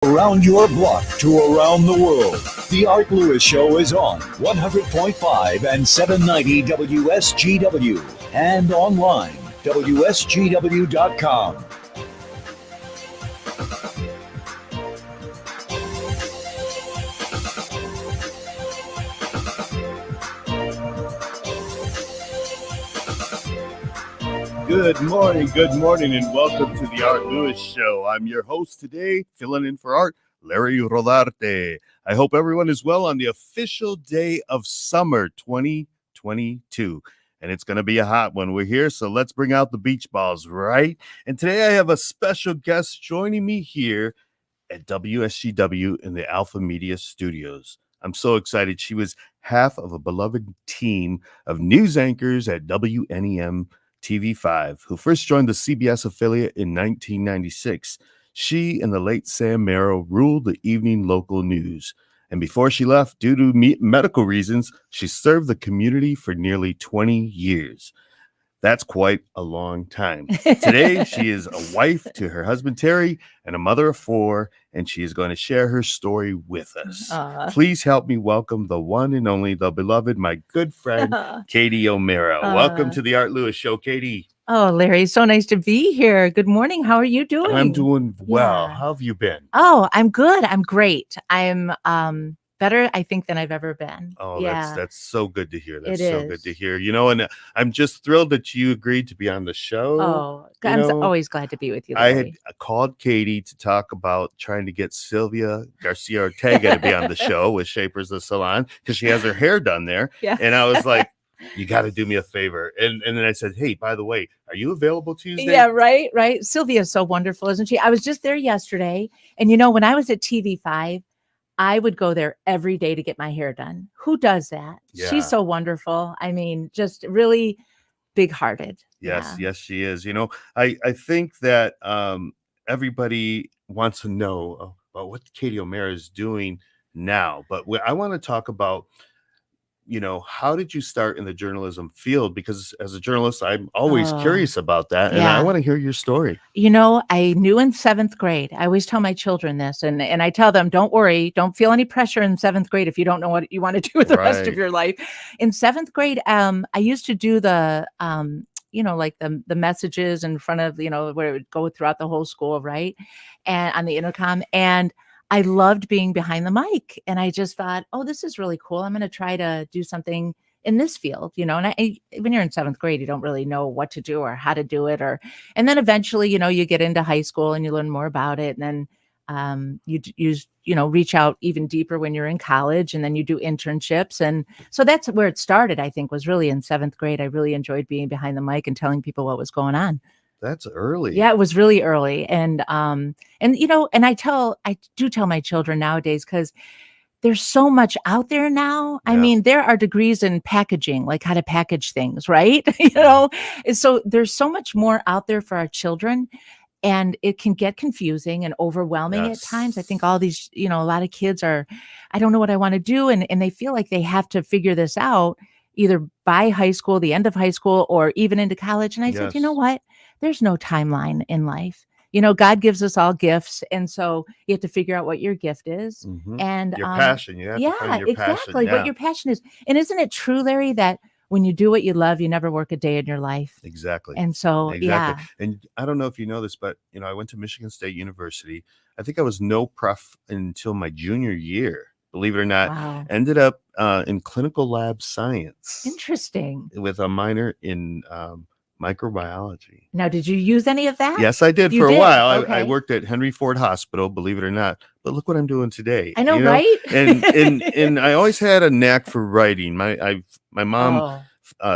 Around your block to around the world. The Art Lewis Show is on 100.5 and 790 WSGW and online, WSGW.com. Good morning, and welcome to the Art Lewis Show. I'm your host today, filling in for Art, Larry Rodarte. I hope everyone is well on the official day of summer 2022. And it's going to be a hot one. We're here, so let's bring out the beach balls, right? And today I have a special guest joining me here at WSGW in the Alpha Media Studios. I'm so excited. She was half of a beloved team of news anchors at WNEM TV5, who first joined the CBS affiliate in 1996. She and the late Sam Merrill ruled the evening local news. And before she left, due to medical reasons, she served the community for nearly 20 years. That's quite a long time. Today, she is a wife to her husband, Terry, and a mother of four, and she is going to share her story with us. Please help me welcome the one and only, the beloved, my good friend, Katie O'Mara. Welcome to the Art Lewis Show, Katie. Oh, Larry, so nice to be here. Good morning. How are you doing? I'm doing well. Yeah. How have you been? Oh, I'm good. I'm great. I'm better, I think, than I've ever been. Oh, yeah. That's so good to hear. That's so good to hear. You know, and I'm just thrilled that you agreed to be on the show. Oh, I'm always glad to be with you, Larry. I had called Katie to talk about trying to get Sylvia Garcia Ortega to be on the show with Shapers the Salon because she has her hair done there. Yeah. And I was like, you got to do me a favor. And then I said, hey, by the way, are you available Tuesday? Yeah, right. Sylvia is so wonderful, isn't she? I was just there yesterday. And, you know, when I was at TV5, I would go there every day to get my hair done. Who does that? Yeah. She's so wonderful. I mean, just really big-hearted. Yes, yes, she is. You know, I think that everybody wants to know about what Katie O'Mara is doing now. But I want to talk about, you know, how did you start in the journalism field? Because as a journalist, I'm always curious about that. And I want to hear your story. You know, I knew in 7th grade, I always tell my children this, and I tell them, don't worry, don't feel any pressure in 7th grade if you don't know what you want to do with the rest of your life. In 7th grade, I used to do the, you know, like the messages in front of, you know, where it would go throughout the whole school, right? And on the intercom. And I loved being behind the mic, and I just thought, oh, this is really cool. I'm going to try to do something in this field, you know, and when you're in 7th grade, you don't really know what to do or how to do it. And then eventually, you know, you get into high school and you learn more about it. And then you know, reach out even deeper when you're in college, and then you do internships. And so that's where it started, I think, was really in 7th grade. I really enjoyed being behind the mic and telling people what was going on. That's early. Yeah, it was really early. And you know, and I do tell my children nowadays, because there's so much out there now. Yeah. I mean, there are degrees in packaging, like how to package things, right? You know, and so there's so much more out there for our children, and it can get confusing and overwhelming at times. I think all these, you know, a lot of kids I don't know what I want to do. And they feel like they have to figure this out either by high school, the end of high school, or even into college. And I said, you know what? There's no timeline in life. You know, God gives us all gifts. And so you have to figure out what your gift is. Mm-hmm. And your passion. You have to find your exactly. passion. What your passion is. And isn't it true, Larry, that when you do what you love, you never work a day in your life? Exactly. And so, yeah. And I don't know if you know this, but, you know, I went to Michigan State University. I think I was no prof until my junior year. Believe it or not. Wow. Ended up in clinical lab science. Interesting. With a minor in microbiology. Now, did you use any of that? Yes, I did. A while. Okay. I worked at Henry Ford Hospital, believe it or not. But look what I'm doing today. I know, right? and I always had a knack for writing. My mom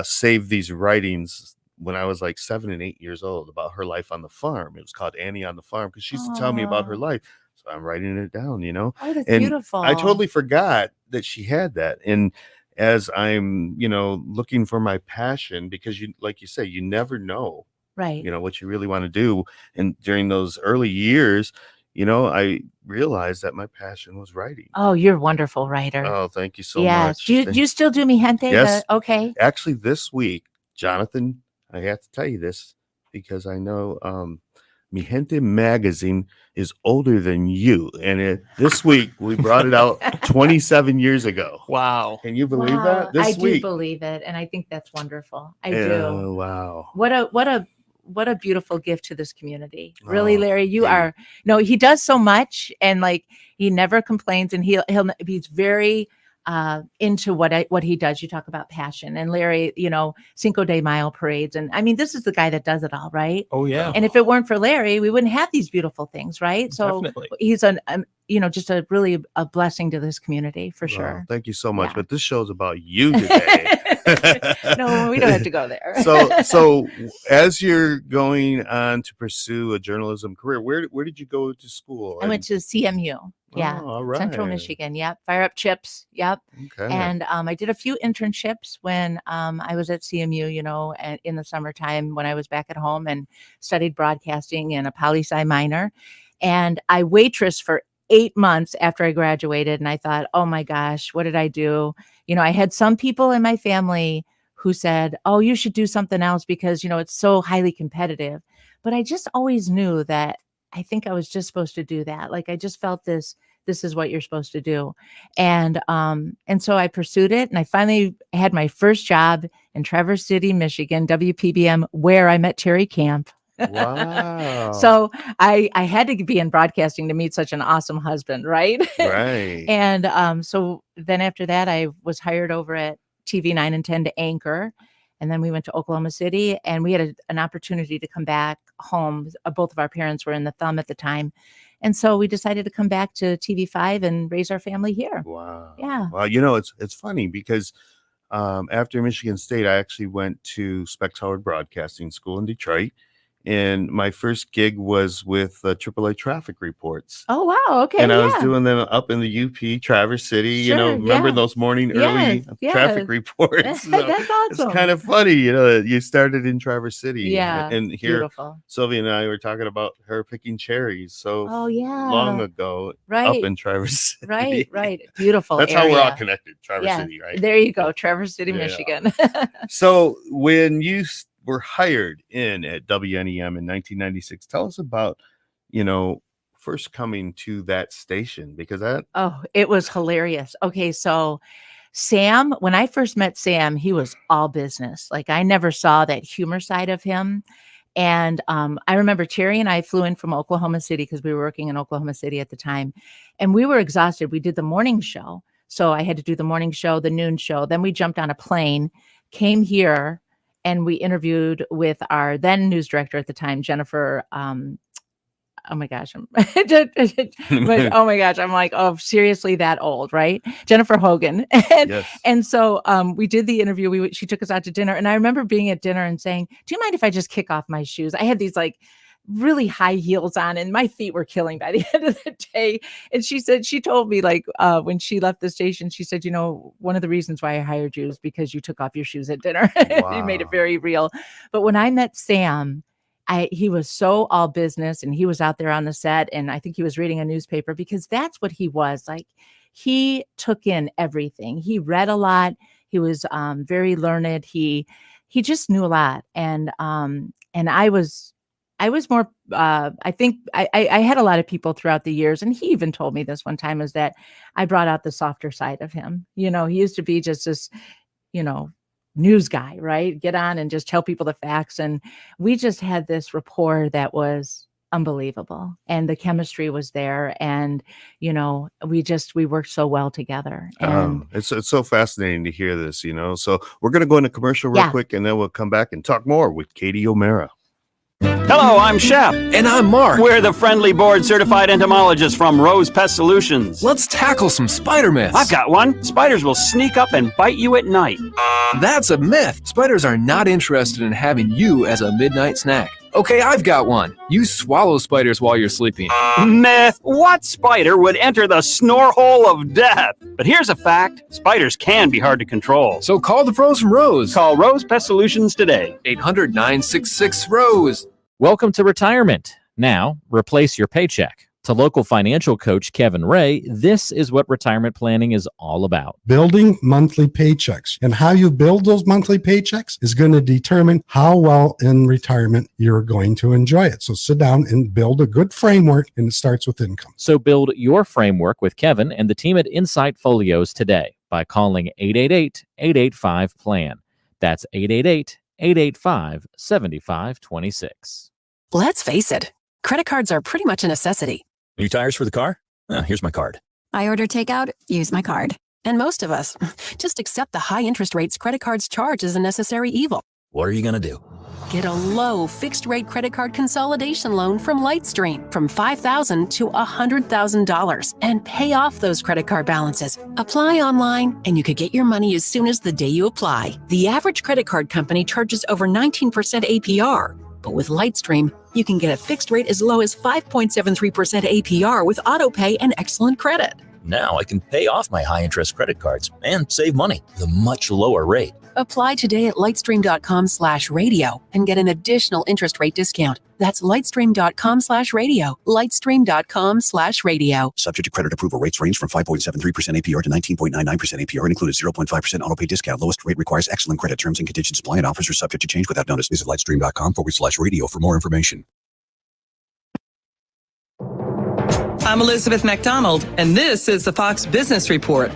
saved these writings when I was like 7 and 8 years old about her life on the farm. It was called Annie on the Farm, because she used to tell me about her life. So I'm writing it down, you know. Oh, that's beautiful. I totally forgot that she had that. And as I'm, you know, looking for my passion, because you, like you say, you never know, right? You know, what you really want to do. And during those early years, you know, I realized that my passion was writing. Oh, you're a wonderful writer. Oh, thank you so much. Do you still do Mi Gente? Yes. Okay. Actually, this week, Jonathan, I have to tell you this because I know Mi Gente magazine is older than you. And this week, we brought it out 27 years ago. Wow. Can you believe that? This I week. do believe it. And I think that's wonderful. I Oh, do. wow. What a beautiful gift to this community. Really, Oh, Larry, you hey. are, no, he does so much, and like, he never complains, and he's very into what he does. You talk about passion, and Larry, Cinco de Mayo parades. And I mean, this is the guy that does it all, right? Oh, yeah. And if it weren't for Larry, we wouldn't have these beautiful things, right? So Definitely. he's just a really a blessing to this community for sure. Well, thank you so much. Yeah. But this show's about you today. No, we don't have to go there. So as you're going on to pursue a journalism career, where did you go to school? I went to CMU. Yeah. Oh, all right. Central Michigan. Yep. Fire Up Chips. Yep. Okay. And I did a few internships when I was at CMU, and in the summertime when I was back at home, and studied broadcasting and a poli-sci minor. And I waitressed for 8 months after I graduated. And I thought, oh my gosh, what did I do? I had some people in my family who said, oh, you should do something else because, it's so highly competitive. But I just always knew that I think I was just supposed to do that. Like, I just felt this is what you're supposed to do. And so I pursued it, and I finally had my first job in Traverse City, Michigan, WPBM, where I met Terry Camp. Wow. So I had to be in broadcasting to meet such an awesome husband, right? Right. And so then after that, I was hired over at TV 9 and 10 to anchor. And then we went to Oklahoma City, and we had an opportunity to come back home. Both of our parents were in the thumb at the time. And so we decided to come back to TV5 and raise our family here. Wow. Yeah. Well, it's funny because after Michigan State, I actually went to Specs Howard Broadcasting School in Detroit. And my first gig was with AAA Traffic Reports. Oh, wow. Okay. And I was doing them up in the UP, Traverse City, Sure, remember yeah. those morning early Yes. traffic reports. So That's awesome. it's kind of funny, you started in Traverse City. Yeah. And here, Beautiful. Sylvia and I were talking about her picking cherries so Oh, yeah. long ago Right. up in Traverse City. Right. Beautiful. That's area. how we're all connected, Traverse Yeah. City, right? There you go. Traverse City, Yeah. Michigan. So when you were hired in at WNEM in 1996, tell us about, first coming to that station, because It was hilarious. Okay, so Sam, when I first met Sam, he was all business. Like, I never saw that humor side of him. And I remember Terry and I flew in from Oklahoma City because we were working in Oklahoma City at the time. And we were exhausted. We did the morning show. So I had to do the morning show, the noon show. Then we jumped on a plane, came here, and we interviewed with our then news director at the time, Jennifer. Oh my gosh, I'm like, oh, seriously, that old, right? Jennifer Hogan. And so we did the interview. She took us out to dinner, and I remember being at dinner and saying, "Do you mind if I just kick off my shoes?" I had these like really high heels on, and my feet were killing by the end of the day. And she told me, like, when she left the station, she said, one of the reasons why I hired you is because you took off your shoes at dinner. Wow. You made it very real. But when I met Sam, he was so all business, and he was out there on the set, and I think he was reading a newspaper, because that's what he was like. He took in everything. He read a lot. He was very learned. He just knew a lot. And I was more, I think I had a lot of people throughout the years, and he even told me this one time, is that I brought out the softer side of him. He used to be just this, news guy, right? Get on and just tell people the facts. And we just had this rapport that was unbelievable. And the chemistry was there. And, we worked so well together. And it's so fascinating to hear this, So we're going to go into commercial real quick, and then we'll come back and talk more with Katie O'Mara. Hello, I'm Shep. And I'm Mark. We're the friendly board-certified entomologists from Rose Pest Solutions. Let's tackle some spider myths. I've got one. Spiders will sneak up and bite you at night. That's a myth. Spiders are not interested in having you as a midnight snack. Okay, I've got one. You swallow spiders while you're sleeping. Myth. What spider would enter the snore hole of death? But here's a fact. Spiders can be hard to control. So call the pros from Rose. Call Rose Pest Solutions today. 800-966-ROSE. Welcome to retirement. Now, replace your paycheck. To local financial coach Kevin Ray, this is what retirement planning is all about. Building monthly paychecks. And how you build those monthly paychecks is going to determine how well in retirement you're going to enjoy it. So sit down and build a good framework, and it starts with income. So build your framework with Kevin and the team at Insight Folios today by calling 888-885-PLAN. That's 888-885-7526. Let's face it, credit cards are pretty much a necessity. New tires for the car? Here's my card. I order takeout, use my card. And most of us just accept the high interest rates credit cards charge as a necessary evil. What are you going to do? Get a low fixed-rate credit card consolidation loan from Lightstream from $5,000 to $100,000 and pay off those credit card balances. Apply online, and you could get your money as soon as the day you apply. The average credit card company charges over 19% APR. But with Lightstream, you can get a fixed rate as low as 5.73% APR with autopay and excellent credit. Now I can pay off my high-interest credit cards and save money with a much lower rate. Apply today at lightstream.com/radio and get an additional interest rate discount. That's lightstream.com/radio. Lightstream.com/radio. Subject to credit approval. Rates range from 5.73% APR to 19.99% APR and included 0.5% autopay discount. Lowest rate requires excellent credit. Terms and conditions apply and offers are subject to change without notice. Visit lightstream.com/radio for more information. I'm Elizabeth McDonald, and this is the Fox Business Report.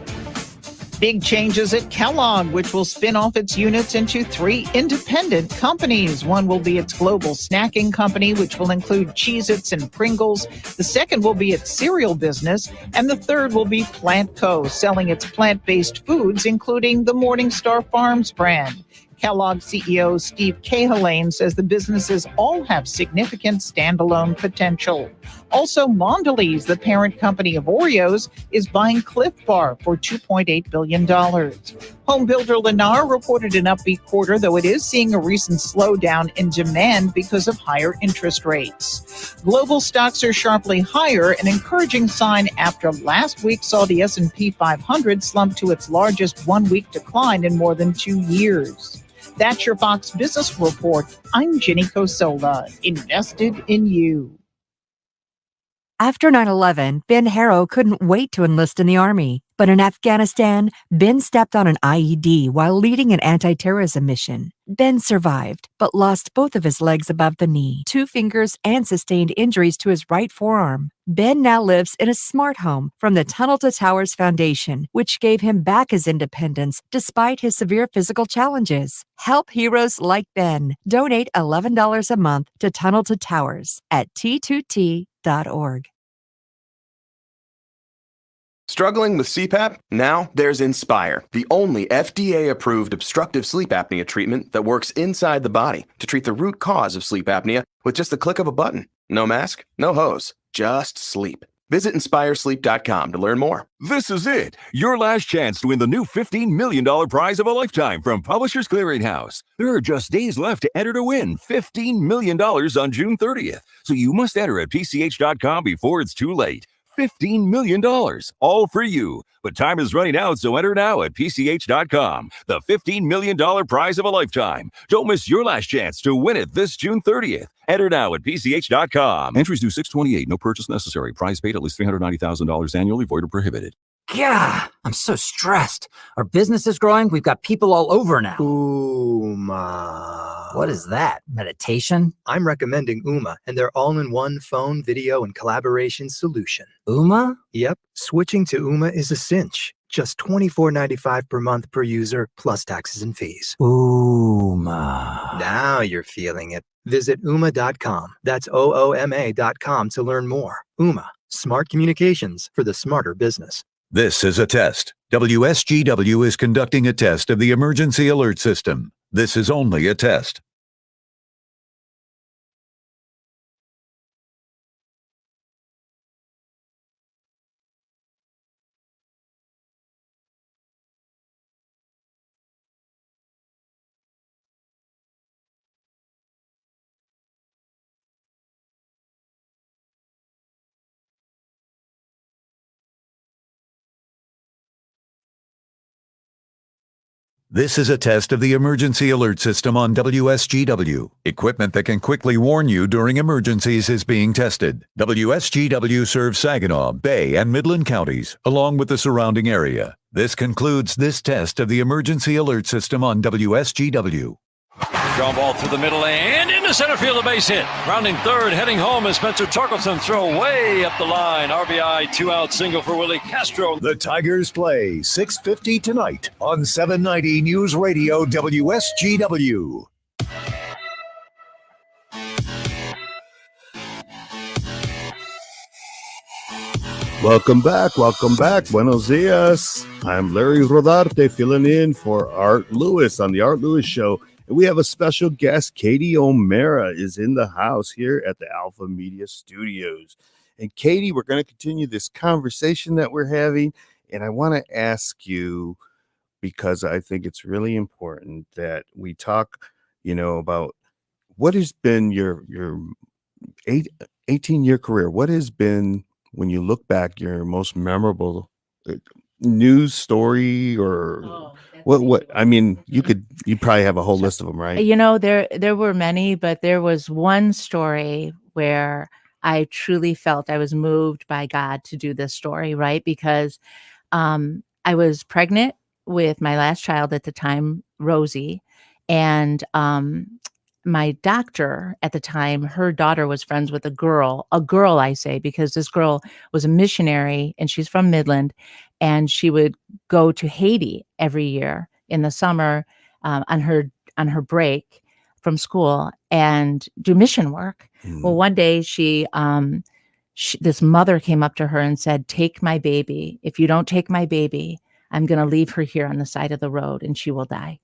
Big changes at Kellogg, which will spin off its units into 3 independent companies. One will be its global snacking company, which will include Cheez-Its and Pringles. The second will be its cereal business. And the third will be Plant Co., selling its plant-based foods, including the Morningstar Farms brand. Kellogg CEO Steve Cahillane says the businesses all have significant standalone potential. Also, Mondelez, the parent company of Oreos, is buying Cliff Bar for $2.8 billion. Home builder Lennar reported an upbeat quarter, though it is seeing a recent slowdown in demand because of higher interest rates. Global stocks are sharply higher, an encouraging sign after last week saw the S&P 500 slump to its largest one-week decline in more than 2 years. That's your Fox Business Report. I'm Jenny Cosola, invested in you. After 9/11, Ben Harrow couldn't wait to enlist in the Army. But in Afghanistan, Ben stepped on an IED while leading an anti-terrorism mission. Ben survived, but lost both of his legs above the knee, 2 fingers, and sustained injuries to his right forearm. Ben now lives in a smart home from the Tunnel to Towers Foundation, which gave him back his independence despite his severe physical challenges. Help heroes like Ben. Donate $11 a month to Tunnel to Towers at t2t.org. Struggling with CPAP? Now there's Inspire, the only FDA-approved obstructive sleep apnea treatment that works inside the body to treat the root cause of sleep apnea with just the click of a button. No mask, no hose, just sleep. Visit InspireSleep.com to learn more. This is it. Your last chance to win the new $15 million prize of a lifetime from Publishers Clearinghouse. There are just days left to enter to win $15 million on June 30th. So you must enter at PCH.com before it's too late. $15 million, all for you. But time is running out, so enter now at PCH.com. The $15 million prize of a lifetime. Don't miss your last chance to win it this June 30th. Enter now at PCH.com. Entries due 6/28. No purchase necessary. Prize paid at least $390,000 annually. Void or prohibited. God, I'm so stressed. Our business is growing. We've got people all over now. Ooma. What is that? Meditation? I'm recommending Ooma and their all-in-one phone, video, and collaboration solution. Ooma? Yep. Switching to Ooma is a cinch. Just $24.95 per month per user, plus taxes and fees. Ooma. Now you're feeling it. Visit Ooma.com. That's OOMA.com to learn more. Ooma. Smart communications for the smarter business. This is a test. WSGW is conducting a test of the emergency alert system. This is only a test. This is a test of the emergency alert system on WSGW. Equipment that can quickly warn you during emergencies is being tested. WSGW serves Saginaw, Bay, and Midland counties, along with the surrounding area. This concludes this test of the emergency alert system on WSGW. Ground ball through the middle and into center field, a base hit. Rounding third, heading home is Spencer Torkelson. Throw way up the line. RBI, 2-out single for Willie Castro. The Tigers play 6:50 tonight on 790 News Radio WSGW. Welcome back. Buenos dias. I'm Larry Rodarte, filling in for Art Lewis on the Art Lewis Show. And we have a special guest. Katie O'Mara is in the house here at the Alpha Media Studios. And Katie, we're going to continue this conversation that we're having. And I want to ask you, because I think it's really important that we talk, about what has been your 18-year career. What has been, when you look back, your most memorable news story or what I mean, you probably have a whole list of them, right? There were many, but there was one story where I truly felt I was moved by God to do this story, right? Because I was pregnant with my last child at the time, Rosie, and my doctor at the time, her daughter was friends with a girl, I say, because this girl was a missionary and she's from Midland, and she would go to Haiti every year in the summer on her break from school and do mission work. Well, one day this mother came up to her and said, "Take my baby. If you don't take my baby, I'm going to leave her here on the side of the road and she will die."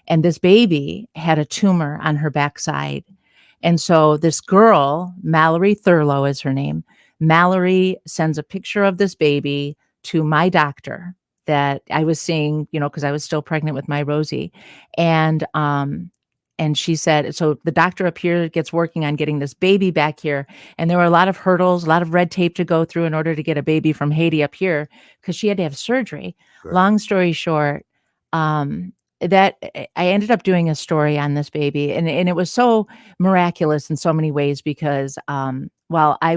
And this baby had a tumor on her backside. And so this girl, Mallory Thurlow is her name. Mallory sends a picture of this baby to my doctor that I was seeing, because I was still pregnant with my Rosie. And she said, so the doctor up here gets working on getting this baby back here. And there were a lot of hurdles, a lot of red tape to go through in order to get a baby from Haiti up here because she had to have surgery. Right. Long story short, that I ended up doing a story on this baby, and it was so miraculous in so many ways because while I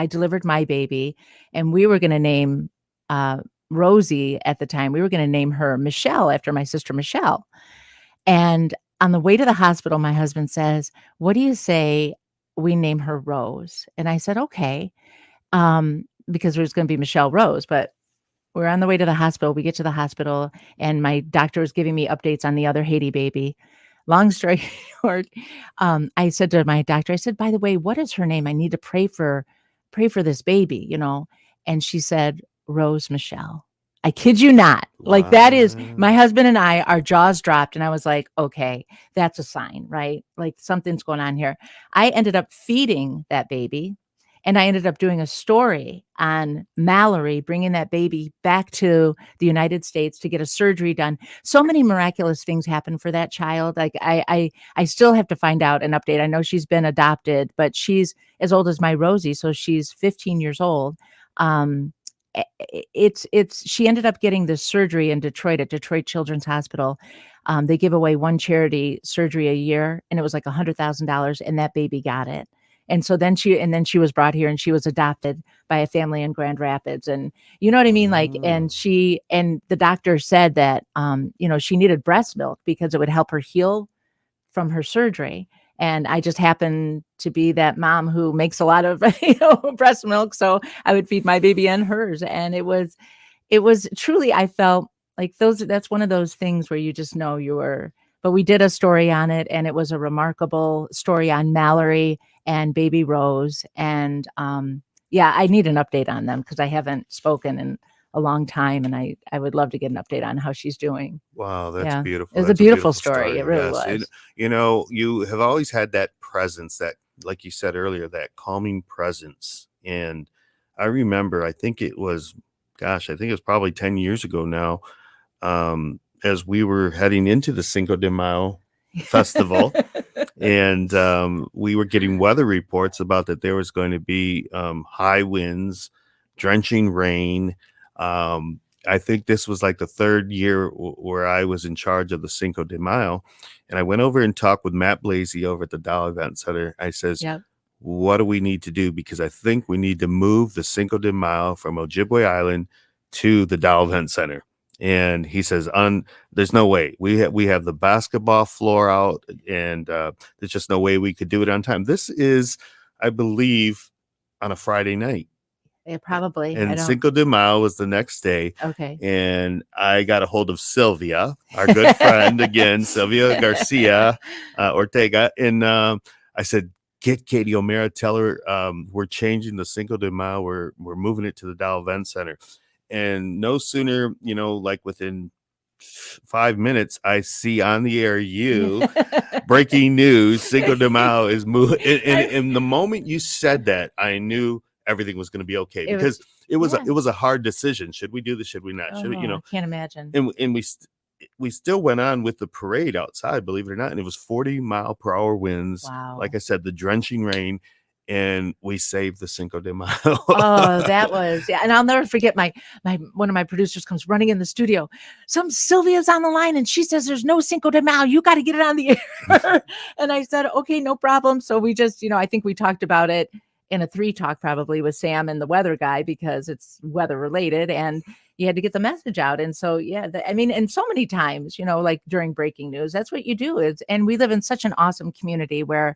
delivered my baby, and we were going to name Rosie at the time, we were going to name her Michelle after my sister Michelle. And on the way to the hospital, my husband says, "What do you say we name her Rose?" And I said, "Okay," because there's going to be Michelle Rose, but we're on the way to the hospital. We get to the hospital and my doctor was giving me updates on the other Haiti baby. Long story short, I said to my doctor, I said, "By the way, what is her name? I need to pray for this baby, And she said, "Rose Michelle." I kid you not. Wow. Like that is, my husband and I, our jaws dropped and I was like, okay, that's a sign, right? Like something's going on here. I ended up feeding that baby. And I ended up doing a story on Mallory bringing that baby back to the United States to get a surgery done. So many miraculous things happened for that child. Like I still have to find out an update. I know she's been adopted, but she's as old as my Rosie, so she's 15 years old. She ended up getting this surgery in Detroit at Detroit Children's Hospital. They give away one charity surgery a year, and it was like $100,000, and that baby got it. And so then she was brought here and she was adopted by a family in Grand Rapids. And you know what I mean? Like, and the doctor said that, she needed breast milk because it would help her heal from her surgery. And I just happened to be that mom who makes a lot of, breast milk. So I would feed my baby and hers. And it was truly, I felt like that's one of those things where you just know but we did a story on it, and it was a remarkable story on Mallory and baby Rose. And I need an update on them because I haven't spoken in a long time, and I would love to get an update on how she's doing. Wow, that's beautiful. It was a beautiful story. It really was. You have always had that presence, that, like you said earlier, that calming presence. And I remember, I think it was probably 10 years ago now, as we were heading into the Cinco de Mayo festival, and we were getting weather reports about that there was going to be high winds, drenching rain, I think this was like the third year where I was in charge of the Cinco de Mayo. And I went over and talked with Matt Blasey over at the Dow Event Center. I says, Yep. what do we need to do? Because I think we need to move the Cinco de Mayo from Ojibwe Island to the Dow Event Center. And he says, there's no way. We have the basketball floor out, and there's just no way we could do it on time. This is, I believe, on a Friday night. Yeah, probably. And Cinco de Mayo was the next day. Okay. And I got a hold of Sylvia, our good friend again, Sylvia Garcia Ortega. And I said, get Katie O'Mara, tell her we're changing the Cinco de Mayo. We're moving it to the Dow Event Center. And no sooner, like within 5 minutes, I see on the air breaking news, Cinco de Mayo is moving. And the moment you said that, I knew everything was going to be okay, because it was a hard decision. Should we do this? Should we not? Should we, I can't imagine. And we still went on with the parade outside, believe it or not. And it was 40-mile-per-hour winds. Wow. Like I said, the drenching rain. And we saved the Cinco de Mayo. Oh, that was, yeah. And I'll never forget one of my producers comes running in the studio. Sylvia's on the line and she says, there's no Cinco de Mayo. You got to get it on the air. And I said, okay, no problem. So we just, I think we talked about it in a 3-talk probably with Sam and the weather guy, because it's weather related and you had to get the message out. And so, yeah, and so many times, like during breaking news, that's what you do and we live in such an awesome community where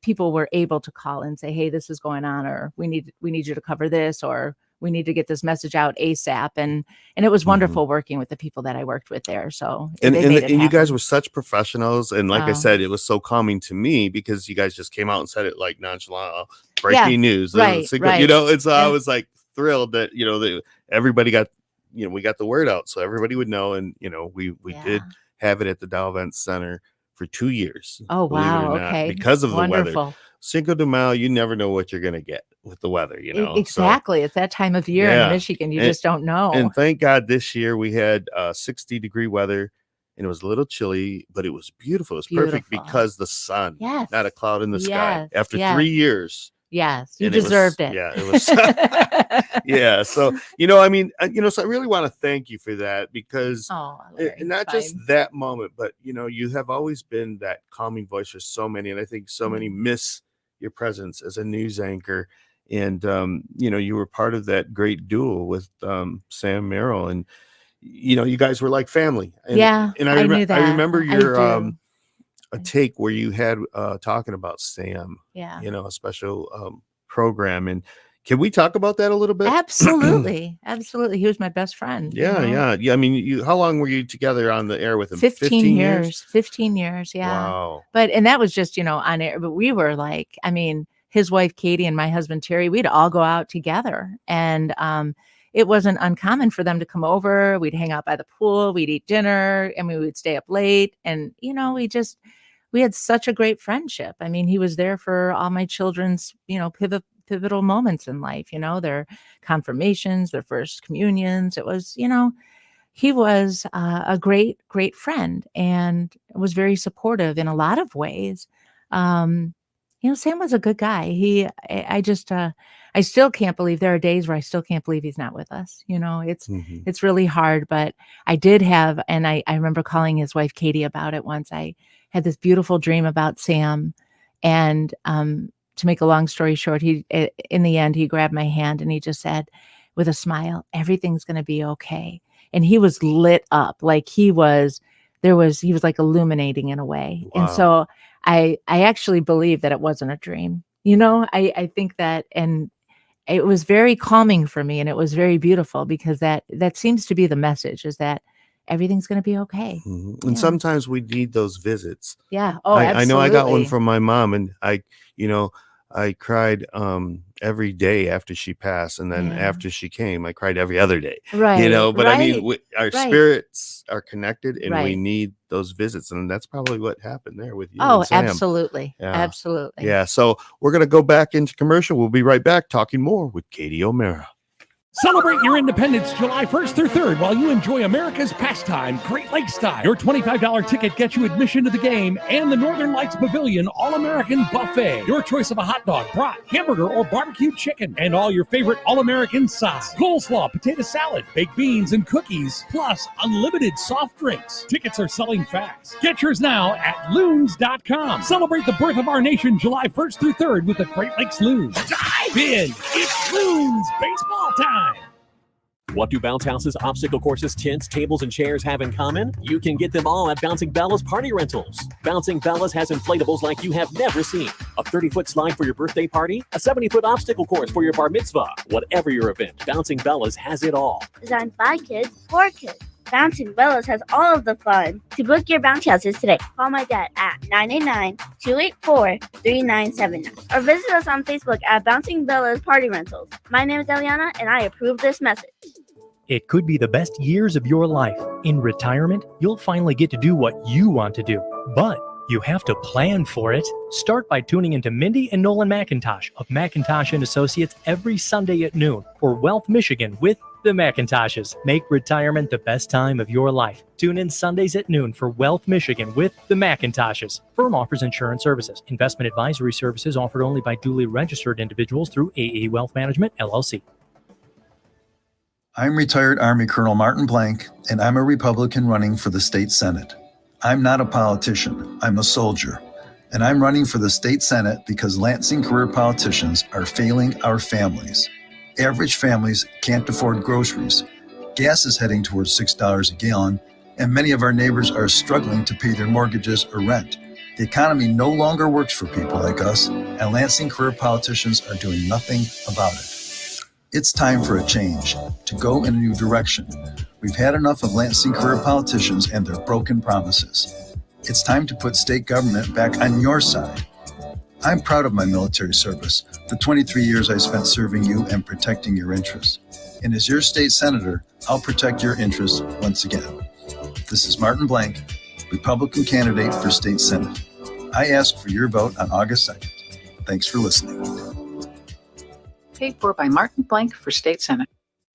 people were able to call and say, hey, this is going on, or we need you to cover this, or we need to get this message out ASAP. And it was wonderful working with the people that I worked with there. So and you guys were such professionals. And like I said, it was so calming to me because you guys just came out and said it like nonchalant, breaking news. Right. And so I was like thrilled that, that everybody got, we got the word out so everybody would know. And, we did have it at the Dow Event Center for 2 years. Oh, wow. Okay. Because of Wonderful. the weather. Cinco de Mayo, you never know what you're going to get with the weather, Exactly. It's that time of year in Michigan. You just don't know. And thank God this year we had 60-degree weather, and it was a little chilly, but it was beautiful. It was perfect because the sun, not a cloud in the sky. After 3 years. Yes, you deserved it. Yeah, it was. Yeah, so so I really want to thank you for that, because not just that moment, but you have always been that calming voice for so many, and I think so many miss your presence as a news anchor, and you were part of that great duo with Sam Merrill, and you guys were like family. And, and I knew that. I remember your a take where you had talking about Sam, a special program. And can we talk about that a little bit? Absolutely. He was my best friend. Yeah. I mean, how long were you together on the air with him? 15 years. 15 years. Yeah. Wow. And that was just, on air, but we were like, his wife, Katie, and my husband, Terry, we'd all go out together. And, it wasn't uncommon for them to come over. We'd hang out by the pool. We'd eat dinner, and we would stay up late. And, we had such a great friendship. He was there for all my children's, pivotal moments in life, their confirmations, their first communions. It was, he was a great, great friend and was very supportive in a lot of ways. Sam was a good guy. I still can't believe, there are days where I still can't believe he's not with us. It's really hard, but I did have, and I remember calling his wife, Katie, about it once. I had this beautiful dream about Sam, and to make a long story short, in the end, he grabbed my hand and he just said with a smile, everything's going to be okay. And he was lit up, like he was like illuminating in a way. Wow. And so I actually believe that it wasn't a dream. I think that, and it was very calming for me, and it was very beautiful, because that seems to be the message, is that everything's going to be okay. Mm-hmm. And sometimes we need those visits. Yeah. Oh, I know I got one absolutely. from my mom, and I cried every day after she passed, and then after she came, I cried every other day. Right. But right, I mean, our right. spirits are connected, and we Right. need those visits, and that's probably what happened there with you. Oh, and Sam. absolutely. Yeah. Absolutely. Yeah. So we're gonna go back into commercial. We'll be right back talking more with Katie O'Mara. Celebrate your independence July 1st through 3rd while you enjoy America's pastime, Great Lakes Style. Your $25 ticket gets you admission to the game and the Northern Lights Pavilion All-American Buffet. Your choice of a hot dog, brat, hamburger, or barbecued chicken, and all your favorite All-American sides. Coleslaw, potato salad, baked beans, and cookies, plus unlimited soft drinks. Tickets are selling fast. Get yours now at loons.com. Celebrate the birth of our nation July 1st through 3rd with the Great Lakes Loons. Dive in! It's Loons Baseball time! What do bounce houses, obstacle courses, tents, tables, and chairs have in common? You can get them all at Bouncing Bella's Party Rentals. Bouncing Bella's has inflatables like you have never seen. A 30-foot slide for your birthday party, a 70-foot obstacle course for your bar mitzvah. Whatever your event, Bouncing Bella's has it all. Designed by kids for kids. Bouncing Bella's has all of the fun. To book your bounce houses today, call my dad at 989-284-3979 or visit us on Facebook at Bouncing Bella's Party Rentals. My name is Eliana and I approve this message. It could be the best years of your life. In retirement, you'll finally get to do what you want to do, but you have to plan for it. Start by tuning into Mindy and Nolan McIntosh of McIntosh & Associates every Sunday at noon for Wealth Michigan with the McIntoshes. Make retirement the best time of your life. Tune in Sundays at noon for Wealth Michigan with the McIntoshes. Firm offers insurance services. Investment advisory services offered only by duly registered individuals through AE Wealth Management, LLC. I'm retired Army Colonel Martin Blank, and I'm a Republican running for the state Senate. I'm not a politician, I'm a soldier. And I'm running for the state Senate because Lansing career politicians are failing our families. Average families can't afford groceries. Gas is heading towards $6 a gallon, and many of our neighbors are struggling to pay their mortgages or rent. The economy no longer works for people like us, and Lansing career politicians are doing nothing about it. It's time for a change, to go in a new direction. We've had enough of Lansing career politicians and their broken promises. It's time to put state government back on your side. I'm proud of my military service, the 23 years I spent serving you and protecting your interests. And as your state senator, I'll protect your interests once again. This is Martin Blank, Republican candidate for state Senate. I ask for your vote on August 2nd. Thanks for listening. Paid for by Martin Blank for state Senate.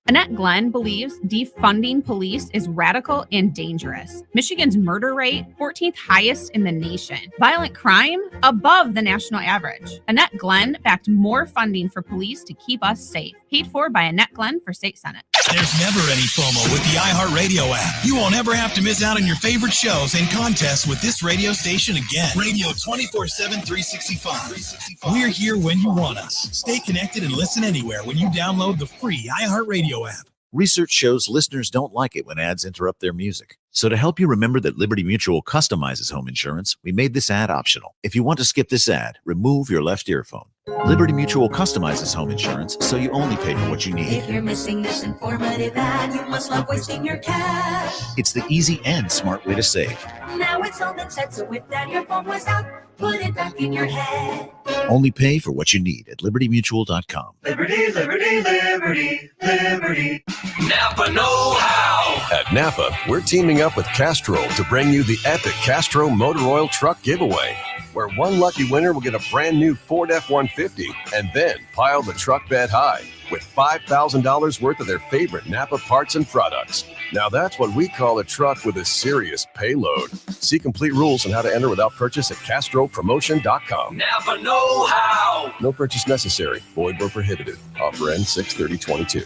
Annette Glenn believes defunding police is radical and dangerous. Michigan's murder rate, 14th highest in the nation. Violent crime, above the national average. Annette Glenn backed more funding for police to keep us safe. Paid for by Annette Glenn for state Senate. There's never any FOMO with the iHeartRadio app. You won't ever have to miss out on your favorite shows and contests with this radio station again. Radio 24/7, 365. We're here when you want us. Stay connected and listen anywhere when you download the free iHeartRadio app. Research shows listeners don't like it when ads interrupt their music. So to help you remember that Liberty Mutual customizes home insurance, we made this ad optional. If you want to skip this ad, remove your left earphone. Liberty Mutual customizes home insurance so you only pay for what you need. If you're missing this informative ad, you must love wasting your cash. It's the easy and smart way to save. Now it's all been said, so if that earphone was out, put it back in your head. Only pay for what you need at libertymutual.com. Liberty, liberty, liberty, liberty. Napa know-how. At Napa, we're teaming up with Castrol to bring you the epic Castrol Motor Oil Truck Giveaway, where one lucky winner will get a brand new Ford F-150 and then pile the truck bed high with $5,000 worth of their favorite Napa parts and products. Now that's what we call a truck with a serious payload. See complete rules on how to enter without purchase at CastroPromotion.com. Napa know-how. No purchase necessary. Void where prohibited. Offer ends 6/30/22.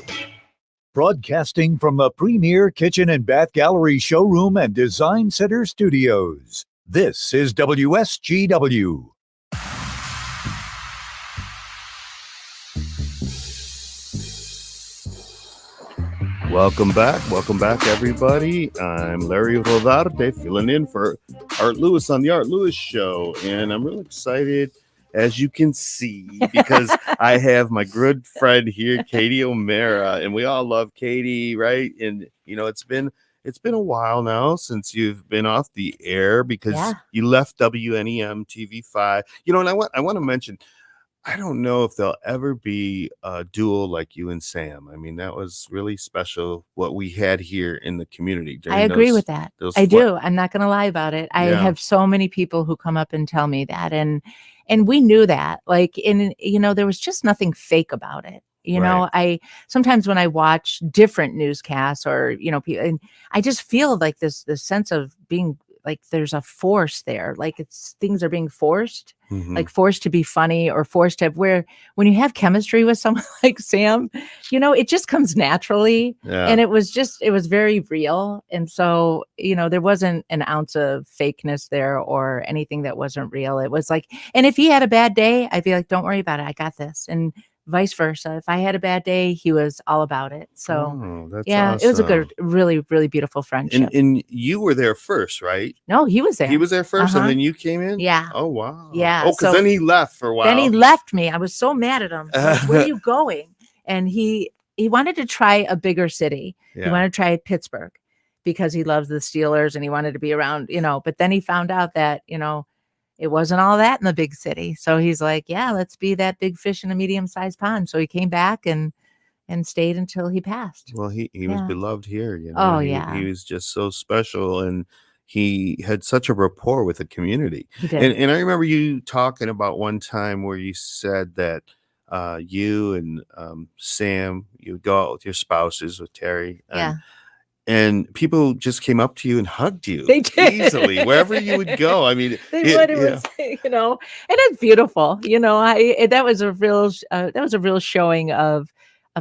Broadcasting from the premier kitchen and bath gallery showroom and design center studios. This is WSGW. Welcome back, everybody. I'm Larry Rodarte, filling in for Art Lewis on the Art Lewis Show, and I'm really excited, as you can see, because I have my good friend here, Katie O'Mara, and we all love Katie, right? And you know, it's been a while now since you've been off the air because you left WNEM TV5. You know, and I want to mention, I don't know if there'll ever be a duo like you and Sam. I mean, that was really special what we had here in the community. I agree with that. I do. I'm not going to lie about it. I have so many people who come up and tell me that, and we knew that. Like, you know, there was just nothing fake about it. You know, I sometimes when I watch different newscasts or, and I just feel like this sense of being like there's a force there, like things are being forced, like forced to be funny or forced to have, where when you have chemistry with someone like Sam, it just comes naturally. And it was very real. And so, there wasn't an ounce of fakeness there or anything that wasn't real. It was like, and if he had a bad day, I'd be like, don't worry about it, I got this. And vice versa. If I had a bad day, he was all about it. So that's it was a good, awesome. really, really beautiful friendship. And you were there first, right? No, he was there. He was there 1st and then you came in? Yeah. Oh, wow. Yeah. Oh, because then he left for a while. Then he left me. I was so mad at him. Like, where are you going? And he wanted to try a bigger city. Yeah. He wanted to try Pittsburgh because he loves the Steelers and he wanted to be around, but then he found out that, it wasn't all that in the big city. So he's like, yeah, let's be that big fish in a medium-sized pond. So he came back and stayed until he passed. Well, he was beloved here. Oh, he was just so special, and he had such a rapport with the community. He did. And I remember you talking about one time where you said that you and Sam, you would go out with your spouses, with Terry. And people just came up to you and hugged you. They did. Easily, wherever you would go. I mean, it was, and it's beautiful. That was a real showing of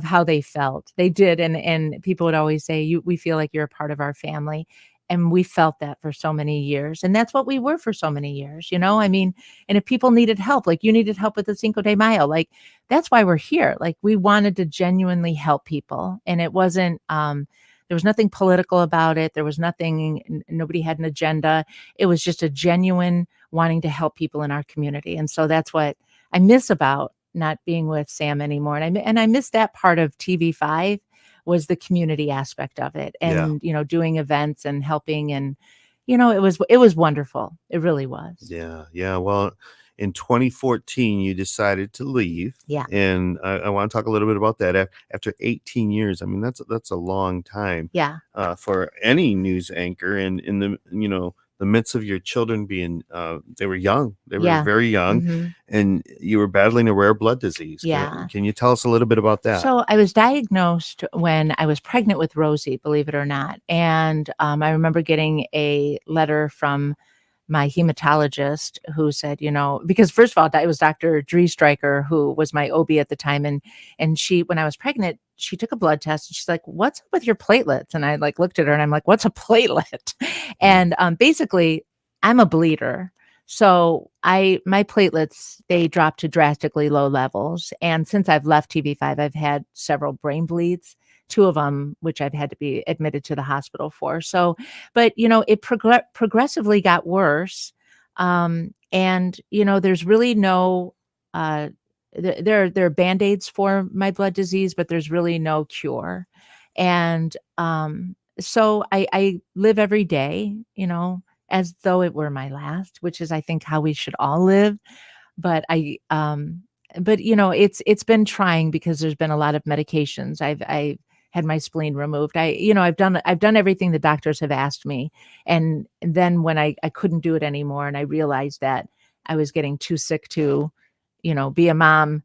how they felt. They did, and people would always say, we feel like you're a part of our family, and we felt that for so many years, and that's what we were for so many years. I mean, and if people needed help, like you needed help with the Cinco de Mayo, like that's why we're here. Like we wanted to genuinely help people, and it wasn't. There was nothing political about it. There was nothing, nobody had an agenda. It was just a genuine wanting to help people in our community. And so that's what I miss about not being with Sam anymore. And I miss that part of TV5 was the community aspect of it and, doing events and helping. And, it was wonderful. It really was. Yeah. Yeah. Well, in 2014, you decided to leave. Yeah. And I want to talk a little bit about that. After 18 years, I mean, that's a long time. Yeah. For any news anchor, and in the midst of your children being, they were young. They were very young, and you were battling a rare blood disease. Yeah. Can you tell us a little bit about that? So I was diagnosed when I was pregnant with Rosie, believe it or not. And I remember getting a letter from my hematologist who said, because first of all, it was Dr. Dree Stryker, who was my OB at the time. And she, when I was pregnant, she took a blood test and she's like, what's up with your platelets? And I looked at her and I'm like, what's a platelet? And basically I'm a bleeder. So my platelets, they dropped to drastically low levels. And since I've left TV5, I've had several brain bleeds. 2 of them, which I've had to be admitted to the hospital for. So, but, it progressively got worse. And, there's really no, there are Band-Aids for my blood disease, but there's really no cure. And so I live every day, as though it were my last, which is, I think, how we should all live. But it's been trying because there's been a lot of medications. I've had my spleen removed. I've done everything the doctors have asked me. And then when I couldn't do it anymore, and I realized that I was getting too sick to, be a mom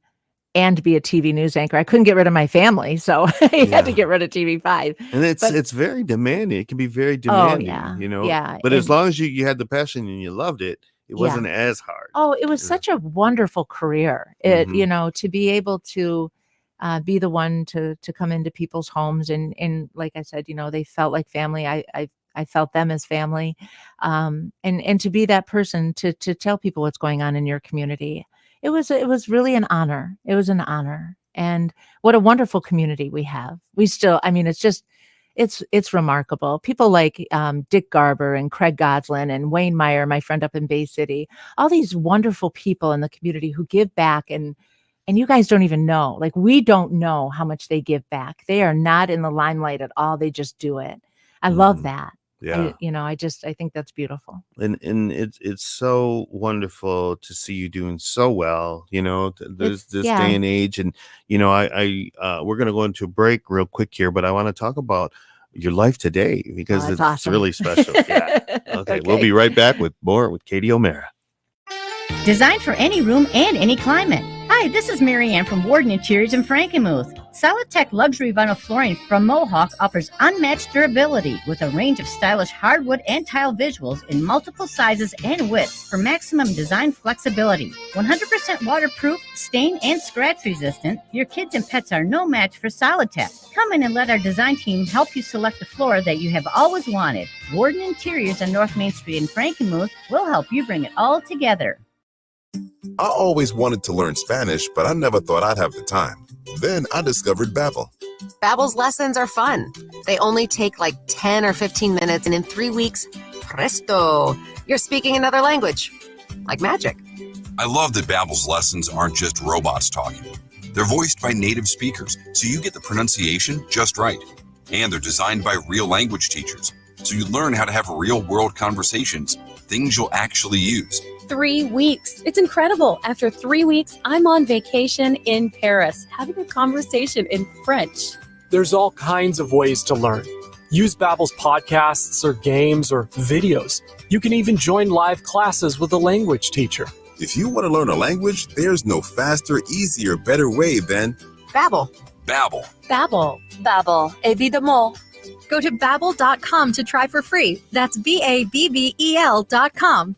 and be a TV news anchor, I couldn't get rid of my family. So I had to get rid of TV5. And it's very demanding. It can be very demanding, Yeah. But as long as you had the passion and you loved it, it wasn't as hard. Oh, it was such a wonderful career. It, to be able to be the one to come into people's homes and like I said, they felt like family. I felt them as family, and to be that person to tell people what's going on in your community. It was really an honor. It was an honor, and what a wonderful community we have. We still, it's remarkable. People like Dick Garber and Craig Goslin and Wayne Meyer, my friend up in Bay City, all these wonderful people in the community who give back and you guys don't even know, like we don't know how much they give back. They are not in the limelight at all. They just do it. I love that. Yeah. I think that's beautiful. And it's so wonderful to see you doing so well, this day and age. And, we're going to go into a break real quick here, but I want to talk about your life today because it's awesome. really special. Yeah. Okay. We'll be right back with more with Katie O'Mara. Designed for any room and any climate. Hi, this is Marianne from Warden Interiors in Frankenmuth. Solitech Luxury Vinyl Flooring from Mohawk offers unmatched durability with a range of stylish hardwood and tile visuals in multiple sizes and widths for maximum design flexibility. 100% waterproof, stain, and scratch resistant, your kids and pets are no match for Solitech. Come in and let our design team help you select the floor that you have always wanted. Warden Interiors on North Main Street in Frankenmuth will help you bring it all together. I always wanted to learn Spanish, but I never thought I'd have the time. Then I discovered Babbel. Babbel's lessons are fun. They only take like 10 or 15 minutes, and in 3 weeks, presto, you're speaking another language. Like magic. I love that Babbel's lessons aren't just robots talking. They're voiced by native speakers, so you get the pronunciation just right. And they're designed by real language teachers, so you learn how to have real-world conversations, things you'll actually use. 3 weeks. It's incredible. After 3 weeks, I'm on vacation in Paris, having a conversation in French. There's all kinds of ways to learn. Use Babbel's podcasts or games or videos. You can even join live classes with a language teacher. If you want to learn a language, there's no faster, easier, better way than Babbel. Babbel. Babbel. Babbel. Évidemment. Go to Babbel.com to try for free. That's Babbel.com.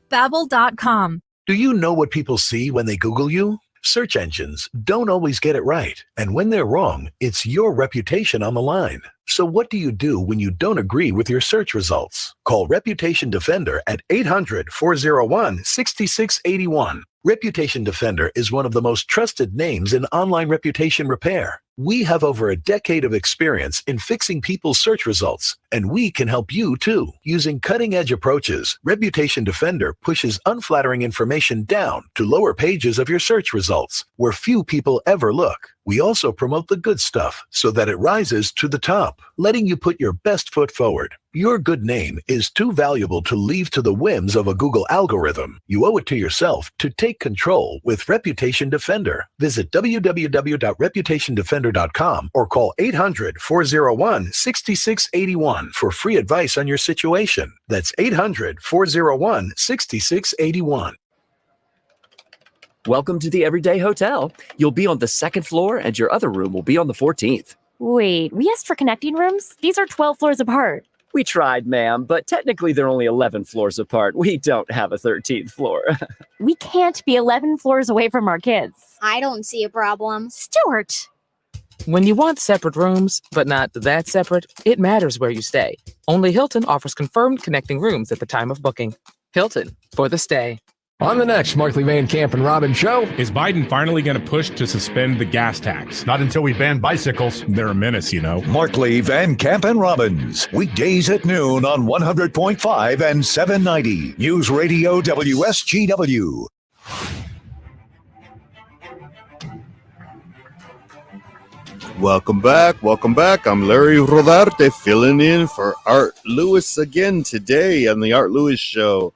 Babbel.com. Do you know what people see when they Google you? Search engines don't always get it right. And when they're wrong, it's your reputation on the line. So what do you do when you don't agree with your search results? Call Reputation Defender at 800-401-6681. Reputation Defender is one of the most trusted names in online reputation repair. We have over a decade of experience in fixing people's search results, and we can help you too. Using cutting-edge approaches, Reputation Defender pushes unflattering information down to lower pages of your search results, where few people ever look. We also promote the good stuff so that it rises to the top, letting you put your best foot forward. Your good name is too valuable to leave to the whims of a Google algorithm. You owe it to yourself to take control with Reputation Defender. Visit www.reputationdefender.com or call 800-401-6681 for free advice on your situation. That's 800-401-6681. Welcome to the Everyday Hotel. You'll be on the second floor and your other room will be on the 14th. Wait, we asked for connecting rooms? These are 12 floors apart. We tried, ma'am, but technically they're only 11 floors apart. We don't have a 13th floor. We can't be 11 floors away from our kids. I don't see a problem. Stuart! When you want separate rooms, but not that separate, it matters where you stay. Only Hilton offers confirmed connecting rooms at the time of booking. Hilton, for the stay. On the next Markley Van Camp and Robin show, is Biden finally going to push to suspend the gas tax? Not until we ban bicycles. They're a menace, you know. Markley, Van Camp, and Robbins. Weekdays at noon on 100.5 and 790. News Radio WSGW. Welcome back. Welcome back. I'm Larry Rodarte, filling in for Art Lewis again today on the Art Lewis Show.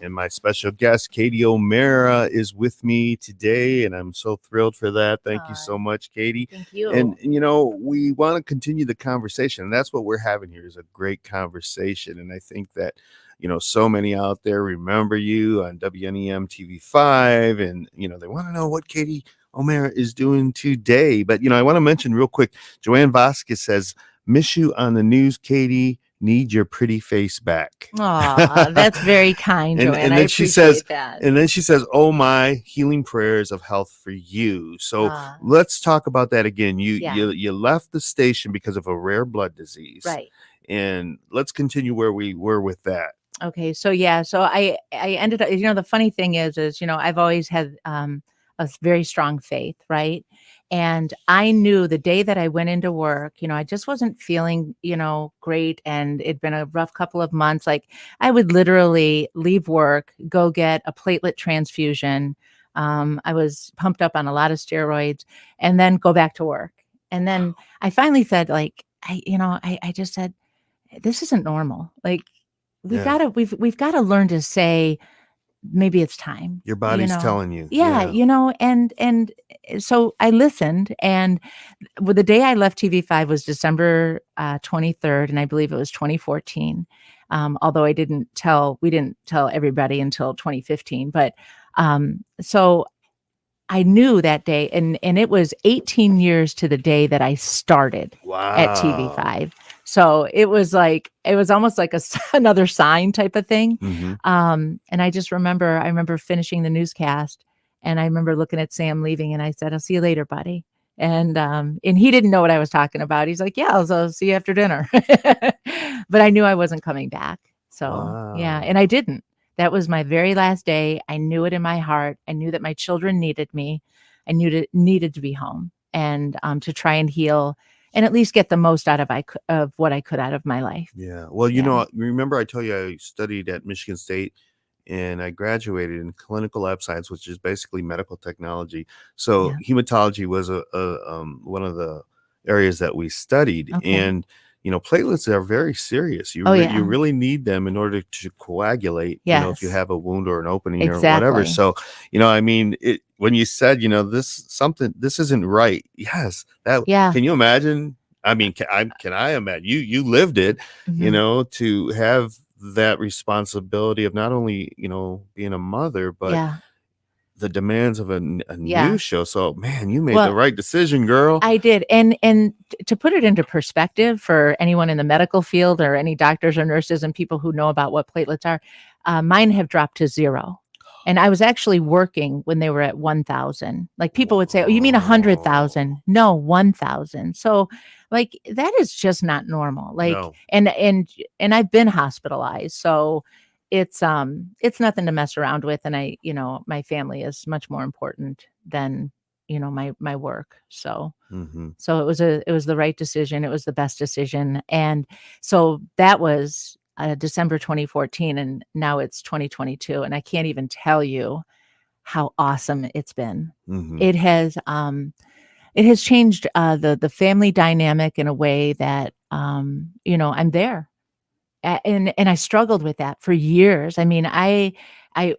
And my special guest, Katie O'Mara, is with me today, and I'm so thrilled for that. Thank you so much, Katie. Thank you. And you know, we want to continue the conversation, and that's what we're having here is a great conversation. And I think that, you know, so many out there remember you on WNEM TV5, and, you know, they want to know what Katie O'Mara is doing today. But, you know, I want to mention real quick, Joanne Vasquez says, miss you on the news, Katie. Need your pretty face back. Aw, that's very kind, Joanne. And I then appreciate she says, that. and then she says, "Oh my, healing prayers of health for you." So let's talk about that again. You left the station because of a rare blood disease, Right? And let's continue where we were with that. Okay, so I ended up. You know, the funny thing is you know, I've always had a very strong faith, right? And I knew the day that I went into work, you know, I just wasn't feeling, you know, great. And it'd been a rough couple of months. Like I would literally leave work, go get a platelet transfusion. I was pumped up on a lot of steroids and then go back to work. And then I finally said, like, I just said, this isn't normal. Like we've got to learn to say, maybe it's time. Your body's telling you. Yeah, you know, and so I listened, and the day I left TV5 was December 23rd, and I believe it was 2014. Although we didn't tell everybody until 2015. But so I knew that day, and it was 18 years to the day that I started at TV5. So it was almost like another sign type of thing. And I just remember, finishing the newscast, and I remember looking at Sam leaving, and I said, "I'll see you later, buddy." And he didn't know what I was talking about. He's like, "Yeah, I'll see you after dinner." But I knew I wasn't coming back. So yeah, and I didn't. That was my very last day. I knew it in my heart. I knew that my children needed me. I knew it needed to be home, and to try and heal and at least get the most out of what I could out of my life. Yeah. Well, remember I told you I studied at Michigan State and I graduated in clinical lab science, which is basically medical technology. So hematology was one of the areas that we studied. Okay. And platelets are very serious. You really need them in order to coagulate, if you have a wound or an opening or whatever. So, when you said, this isn't right. Yes. Can you imagine? I mean, can I imagine? You lived it, to have that responsibility of not only, being a mother, but the demands of a news show. So, man, you made the right decision, girl. I did. And to put it into perspective for anyone in the medical field or any doctors or nurses and people who know about what platelets are, mine have dropped to 0. And I was actually working when they were at 1,000. Like, people would say, "Oh, you mean 100,000?" No, 1,000. So that is just not normal. And I've been hospitalized. So it's nothing to mess around with. And my family is much more important than, my work. So, so it was the right decision. It was the best decision. And so that was December 2014, and now it's 2022. And I can't even tell you how awesome it's been. It has changed the family dynamic in a way that, I'm there. And I struggled with that for years. I mean, I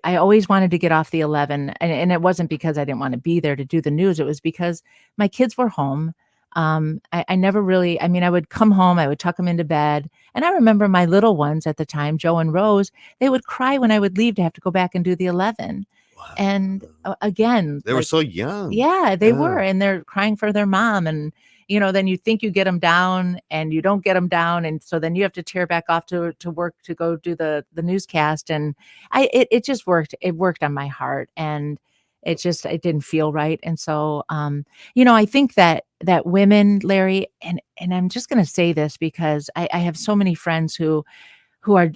always wanted to get off the 11, and it wasn't because I didn't want to be there to do the news. It was because my kids were home. I never really, I would come home, I would tuck them into bed. And I remember my little ones at the time, Joe and Rose, they would cry when I would leave to have to go back and do the 11. And again, they were so young. Yeah, they were. And they're crying for their mom. And, then you think you get them down and you don't get them down. And so then you have to tear back off to work to go do the newscast. And it just worked. It worked on my heart. And it didn't feel right. And so, I think that women, Larry, and I'm just going to say this because I have so many friends who are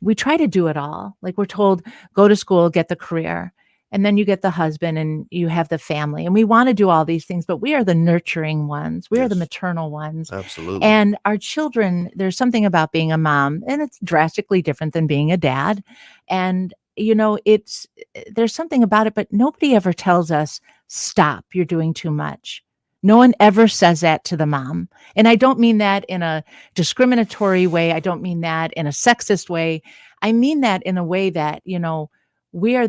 we try to do it all. Like, we're told, go to school, get the career, and then you get the husband and you have the family. And we want to do all these things, but we are the nurturing ones. We are the maternal ones. Absolutely. And our children, there's something about being a mom, and it's drastically different than being a dad. And there's something about it, but nobody ever tells us, stop, you're doing too much. No one ever says that to the mom. And I don't mean that in a discriminatory way. I don't mean that in a sexist way. I mean that in a way that, we are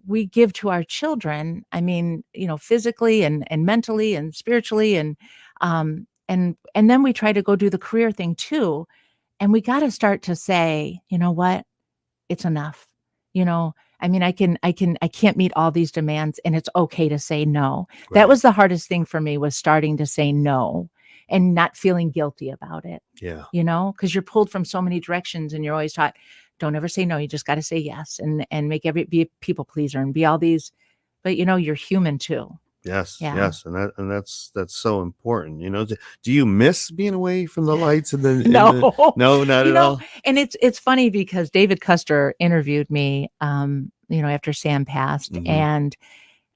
we give to our children. I mean, physically and mentally and spiritually. And then we try to go do the career thing too. And we got to start to say, you know what? It's enough. I can't meet all these demands, and it's okay to say no. Right. That was the hardest thing for me, was starting to say no and not feeling guilty about it. Yeah. Because you're pulled from so many directions, and you're always taught, don't ever say no. You just got to say yes, and be a people pleaser and be all these, but you're human too. Yes. Yeah. Yes. And that's so important. Do you miss being away from the lights and the no, not at all? And it's funny because David Custer interviewed me, after Sam passed, and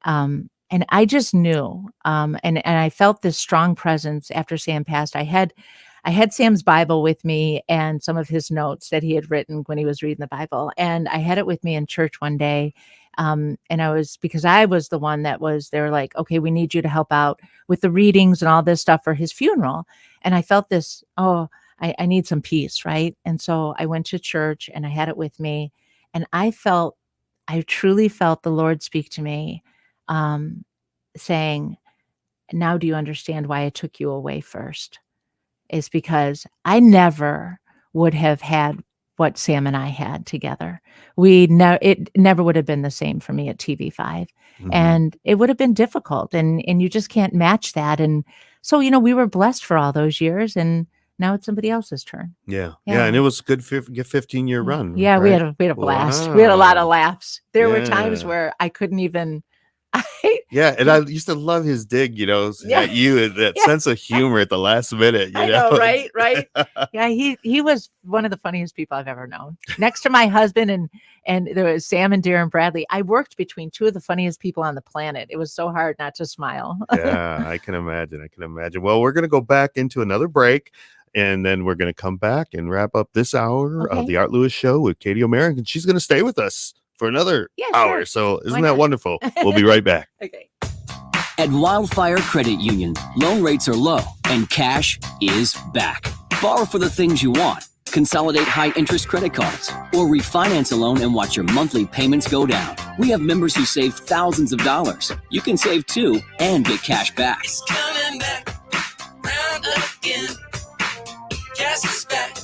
I just knew, and I felt this strong presence after Sam passed. I had Sam's Bible with me and some of his notes that he had written when he was reading the Bible. And I had it with me in church one day. And because I was the one they were like, okay, we need you to help out with the readings and all this stuff for his funeral. And I felt this, I need some peace. Right. And so I went to church and I had it with me, and I truly felt the Lord speak to me, saying, now do you understand why I took you away first? Is because I never would have had what Sam and I had together. It never would have been the same for me at TV5, and it would have been difficult, and you just can't match that. And so, we were blessed for all those years, and now it's somebody else's turn. Yeah. And it was good 15-year run. Yeah, right? we had a blast. We had a lot of Wow. laughs. There were times Yeah. where I couldn't even. Yeah, and I used to love his dig, at you, and that sense of humor at the last minute. I know, right? Yeah, he was one of the funniest people I've ever known. Next to my husband and there was Sam and Darren Bradley. I worked between two of the funniest people on the planet. It was so hard not to smile. Yeah, I can imagine. Well, we're going to go back into another break, and then we're going to come back and wrap up this hour of the Art Lewis Show with Katie O'Mara, and she's going to stay with us for another hour. Sure. So Why isn't that not? wonderful? We'll be right back. Okay. At Wildfire Credit Union, loan rates are low and cash is back. Borrow for the things you want, consolidate high-interest credit cards, or refinance a loan and watch your monthly payments go down. We have members who save thousands of dollars. You can save too and get cash back. Coming back, round again. Cash is back.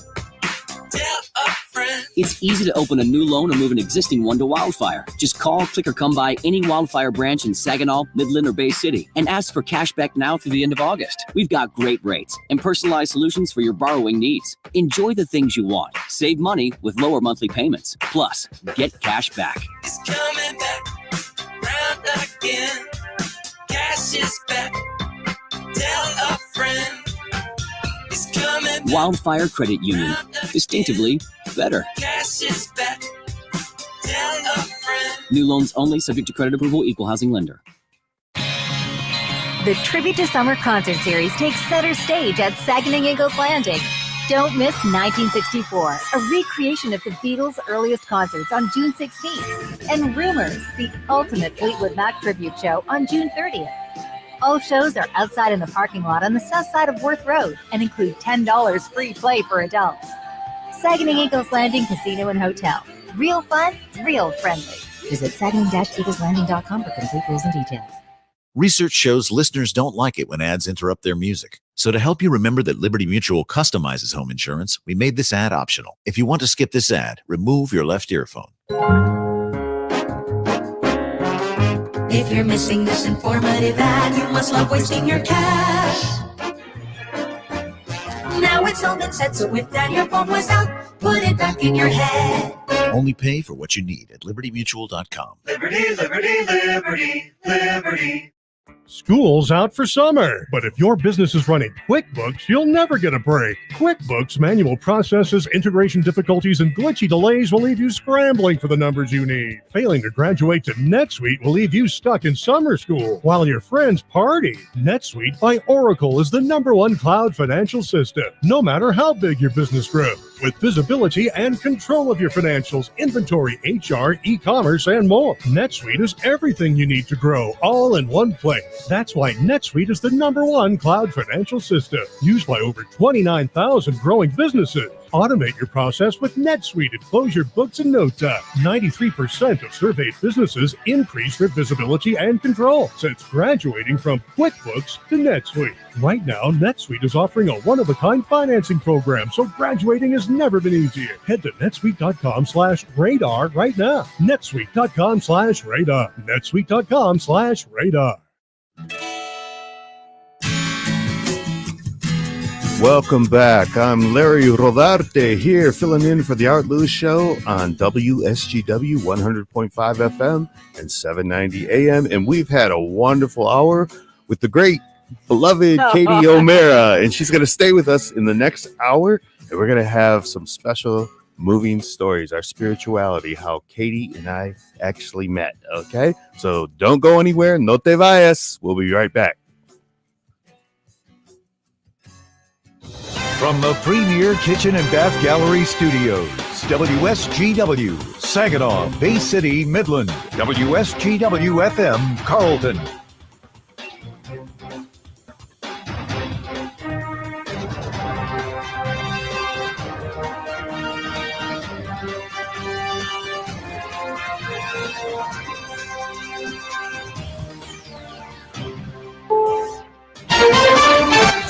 Tell a friend. It's easy to open a new loan or move an existing one to Wildfire. Just call, click, or come by any Wildfire branch in Saginaw, Midland, or Bay City and ask for cash back now through the end of August. We've got great rates and personalized solutions for your borrowing needs. Enjoy the things you want. Save money with lower monthly payments. Plus, get cash back. It's coming back, round again. Cash is back. Tell a friend. It's coming back. Wildfire Credit Union. Distinctively better. Cash is back. Tell a friend. New loans only, subject to credit approval, equal housing lender. The Tribute to Summer concert series takes center stage at Sagging Eagles Landing. Don't miss 1964, a recreation of the Beatles' earliest concerts on June 16th, and Rumors, the ultimate Fleetwood Mac tribute show on June 30th. All shows are outside in the parking lot on the south side of Worth Road and include $10 free play for adults. Sagging Eagles Landing Casino and Hotel. Real fun, real friendly. Visit sagging-eagleslanding.com for complete rules and details. Research shows listeners don't like it when ads interrupt their music. So to help you remember that Liberty Mutual customizes home insurance, we made this ad optional. If you want to skip this ad, remove your left earphone. If you're missing this informative ad, you must love wasting your cash. Now it's all been said, so if that earphone was out, put it back in your head. Only pay for what you need at libertymutual.com. Liberty, liberty, liberty, liberty. School's out for summer, but if your business is running QuickBooks, you'll never get a break. QuickBooks manual processes, integration difficulties, and glitchy delays will leave you scrambling for the numbers you need. Failing to graduate to NetSuite will leave you stuck in summer school while your friends party. NetSuite by Oracle is the #1 cloud financial system, no matter how big your business grows. With visibility and control of your financials, inventory, HR, e-commerce, and more. NetSuite is everything you need to grow, all in one place. That's why NetSuite is the #1 cloud financial system, used by over 29,000 growing businesses. Automate your process with NetSuite and close your books in no time. 93% of surveyed businesses increase their visibility and control since graduating from QuickBooks to NetSuite. Right now, NetSuite is offering a one-of-a-kind financing program, so graduating has never been easier. Head to netsuite.com/radar right now. netsuite.com/radar. netsuite.com/radar. Welcome back. I'm Larry Rodarte here, filling in for the Art Lewis Show on WSGW 100.5 FM and 790 AM. And we've had a wonderful hour with the great, beloved Katie O'Mara. And she's going to stay with us in the next hour. And we're going to have some special moving stories, our spirituality, how Katie and I actually met. Okay? So don't go anywhere. No te vayas. We'll be right back. From the Premier Kitchen and Bath Gallery Studios, WSGW, Saginaw, Bay City, Midland, WSGW FM, Carlton.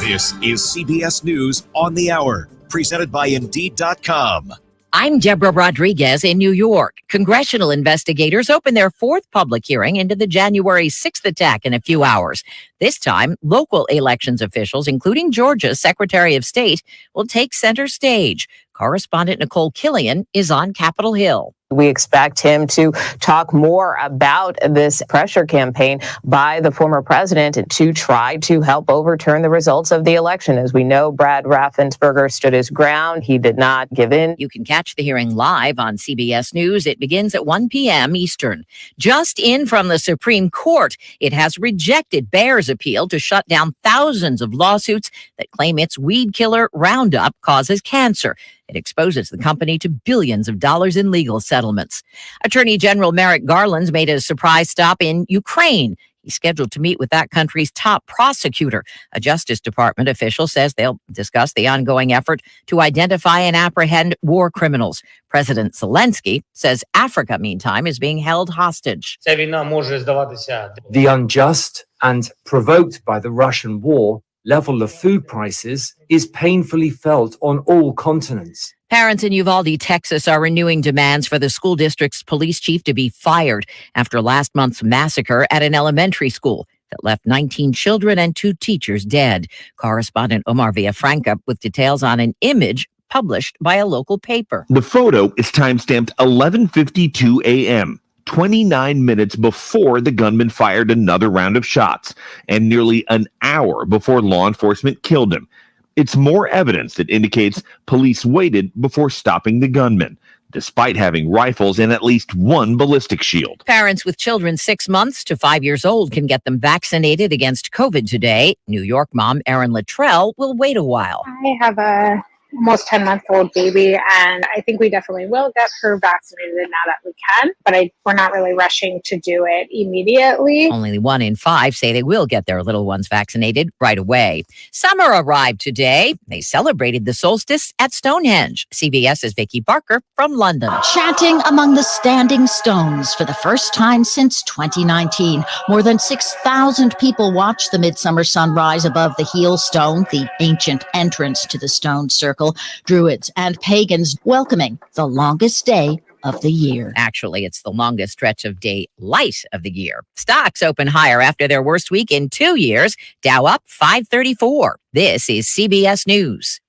This is CBS News on the Hour, presented by Indeed.com. I'm Deborah Rodriguez in New York. Congressional investigators open their fourth public hearing into the January 6th attack in a few hours. This time, local elections officials, including Georgia's Secretary of State, will take center stage. Correspondent Nicole Killian is on Capitol Hill. We expect him to talk more about this pressure campaign by the former president to try to help overturn the results of the election. As we know, Brad Raffensperger stood his ground. He did not give in. You can catch the hearing live on CBS News. It begins at 1 p.m. Eastern. Just in from the Supreme Court, it has rejected Bayer's appeal to shut down thousands of lawsuits that claim its weed killer Roundup causes cancer. It exposes the company to billions of dollars in legal settlements. Attorney General Merrick Garland's made a surprise stop in Ukraine. He's scheduled to meet with that country's top prosecutor. A Justice Department official says they'll discuss the ongoing effort to identify and apprehend war criminals. President Zelensky says Africa, meantime, is being held hostage. The unjust and provoked by the Russian war level of food prices is painfully felt on all continents. Parents in Uvalde, Texas are renewing demands for the school district's police chief to be fired after last month's massacre at an elementary school that left 19 children and 2 teachers dead. Correspondent Omar Villafranca with details on an image published by a local paper. The photo is timestamped 11:52 a.m., 29 minutes before the gunman fired another round of shots, and nearly an hour before law enforcement killed him. It's more evidence that indicates police waited before stopping the gunman, despite having rifles and at least one ballistic shield. Parents with children 6 months to 5 years old can get them vaccinated against COVID today. New York mom Erin Luttrell will wait a while. I have a almost 10-month-old baby, and I think we definitely will get her vaccinated now that we can, but we're not really rushing to do it immediately. Only 1 in 5 say they will get their little ones vaccinated right away. Summer arrived today. They celebrated the solstice at Stonehenge. CBS's Vicky Barker from London. Chanting among the standing stones for the first time since 2019. More than 6,000 people watched the midsummer sunrise above the heel stone, the ancient entrance to the stone circle. Druids and pagans welcoming the longest day of the year. Actually, it's the longest stretch of daylight of the year. Stocks open higher after their worst week in 2 years. Dow up 534. This is CBS News.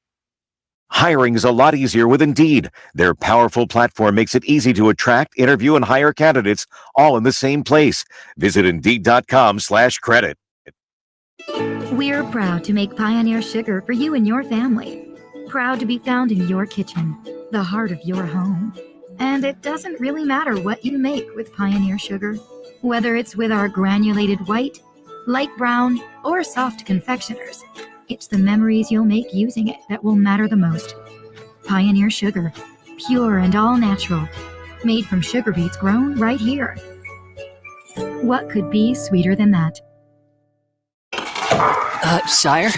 Hiring's a lot easier with Indeed. Their powerful platform makes it easy to attract, interview, and hire candidates all in the same place. Visit Indeed.com/credit. We're proud to make Pioneer Sugar for you and your family. Proud to be found in your kitchen, the heart of your home. And it doesn't really matter what you make with Pioneer Sugar, whether it's with our granulated white, light brown, or soft confectioners. It's the memories you'll make using it that will matter the most. Pioneer Sugar, pure and all natural, made from sugar beets grown right here. What could be sweeter than that? Sire?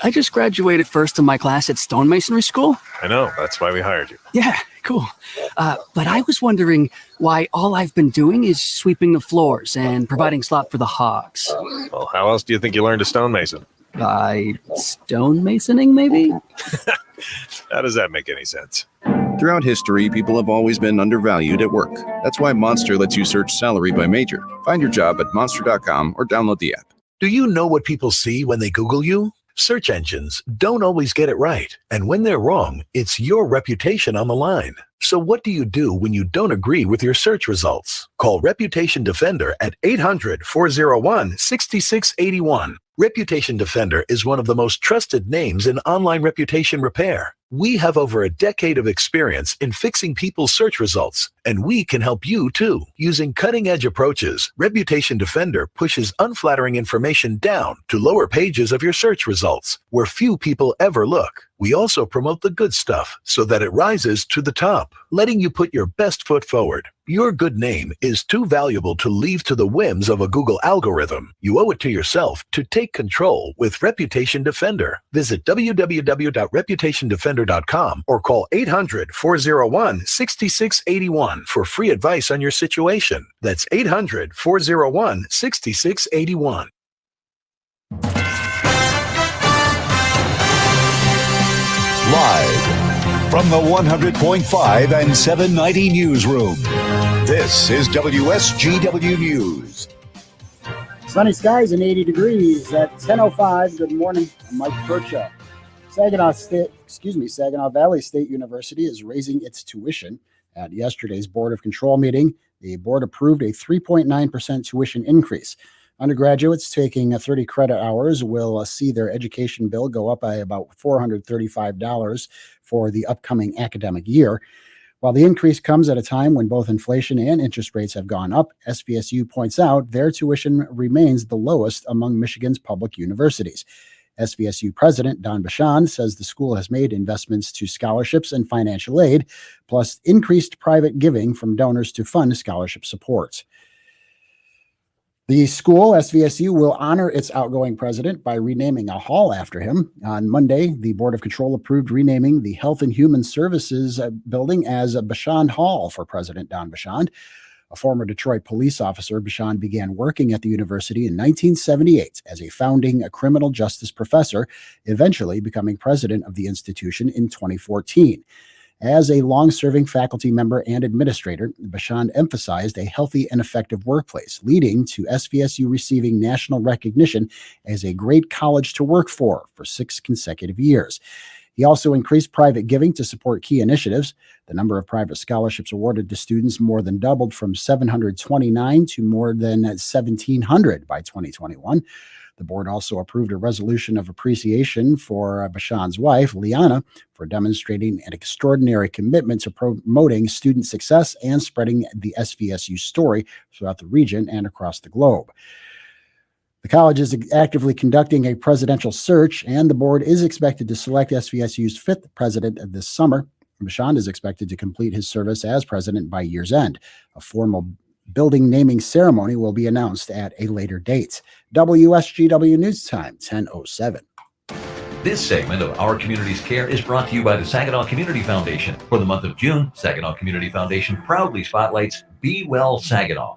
I just graduated first in my class at stonemasonry school. I know, that's why we hired you. Yeah, cool. But I was wondering why all I've been doing is sweeping the floors and providing slop for the hogs. Well, how else do you think you learned to stonemason? By stonemasoning, maybe? How does that make any sense? Throughout history, people have always been undervalued at work. That's why Monster lets you search salary by major. Find your job at monster.com or download the app. Do you know what people see when they Google you? Search engines don't always get it right. And when they're wrong, it's your reputation on the line. So what do you do when you don't agree with your search results? Call Reputation Defender at 800-401-6681. Reputation Defender is one of the most trusted names in online reputation repair. We have over a decade of experience in fixing people's search results, and we can help you too. Using cutting-edge approaches, Reputation Defender pushes unflattering information down to lower pages of your search results, where few people ever look. We also promote the good stuff so that it rises to the top, letting you put your best foot forward. Your good name is too valuable to leave to the whims of a Google algorithm. You owe it to yourself to take control with Reputation Defender. Visit www.reputationdefender.com or call 800-401-6681 for free advice on your situation. That's 800-401-6681. Live from From the 100.5 and 790 newsroom, this is WSGW News. Sunny skies and 80 degrees at 10:05. Good morning. I'm Mike Percha. Saginaw Valley State University is raising its tuition. At yesterday's Board of Control meeting, the board approved a 3.9% tuition increase. Undergraduates taking 30 credit hours will see their education bill go up by about $435 for the upcoming academic year. While the increase comes at a time when both inflation and interest rates have gone up, SVSU points out their tuition remains the lowest among Michigan's public universities. SVSU President Don Bashand says the school has made investments to scholarships and financial aid, plus increased private giving from donors to fund scholarship support. The school, SVSU, will honor its outgoing president by renaming a hall after him. On Monday, the Board of Control approved renaming the Health and Human Services building as Bashand Hall for President Don Bashand. A former Detroit police officer, Bashand began working at the university in 1978 as a founding criminal justice professor, eventually becoming president of the institution in 2014. As a long-serving faculty member and administrator, Bashand emphasized a healthy and effective workplace, leading to SVSU receiving national recognition as a great college to work for 6 consecutive years. He also increased private giving to support key initiatives. The number of private scholarships awarded to students more than doubled from 729 to more than 1,700 by 2021. The board also approved a resolution of appreciation for Bashand's wife, Liana, for demonstrating an extraordinary commitment to promoting student success and spreading the SVSU story throughout the region and across the globe. The college is actively conducting a presidential search, and the board is expected to select SVSU's 5th president this summer. Bashand is expected to complete his service as president by year's end. A formal building naming ceremony will be announced at a later date. WSGW News Time, 10:07. This segment of Our Community's Care is brought to you by the Saginaw Community Foundation. For the month of June, Saginaw Community Foundation proudly spotlights Be Well Saginaw.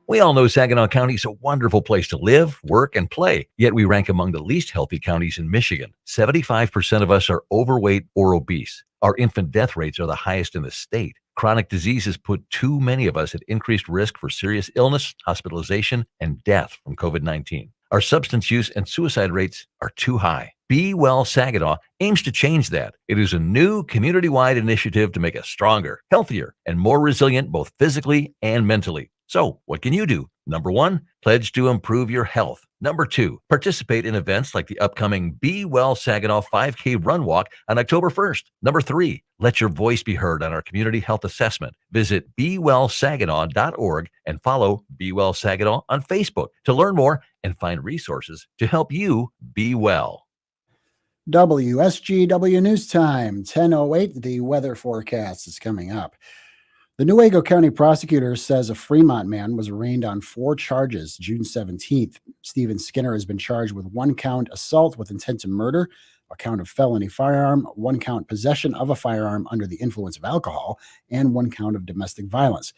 We all know Saginaw County is a wonderful place to live, work, and play, yet we rank among the least healthy counties in Michigan. 75% of us are overweight or obese. Our infant death rates are the highest in the state. Chronic diseases put too many of us at increased risk for serious illness, hospitalization, and death from COVID-19. Our substance use and suicide rates are too high. Be Well Saginaw aims to change that. It is a new community-wide initiative to make us stronger, healthier, and more resilient both physically and mentally. So, what can you do? Number 1, pledge to improve your health. Number 2, participate in events like the upcoming Be Well Saginaw 5K Run Walk on October 1st. Number 3, let your voice be heard on our community health assessment. Visit BeWellSaginaw.org and follow Be Well Saginaw on Facebook to learn more and find resources to help you be well. WSGW News Time, 10:08. The weather forecast is coming up. The Newaygo County prosecutor says a Fremont man was arraigned on 4 charges June 17th. Stephen Skinner has been charged with 1 count assault with intent to murder, a count of felony firearm, 1 count possession of a firearm under the influence of alcohol, and 1 count of domestic violence.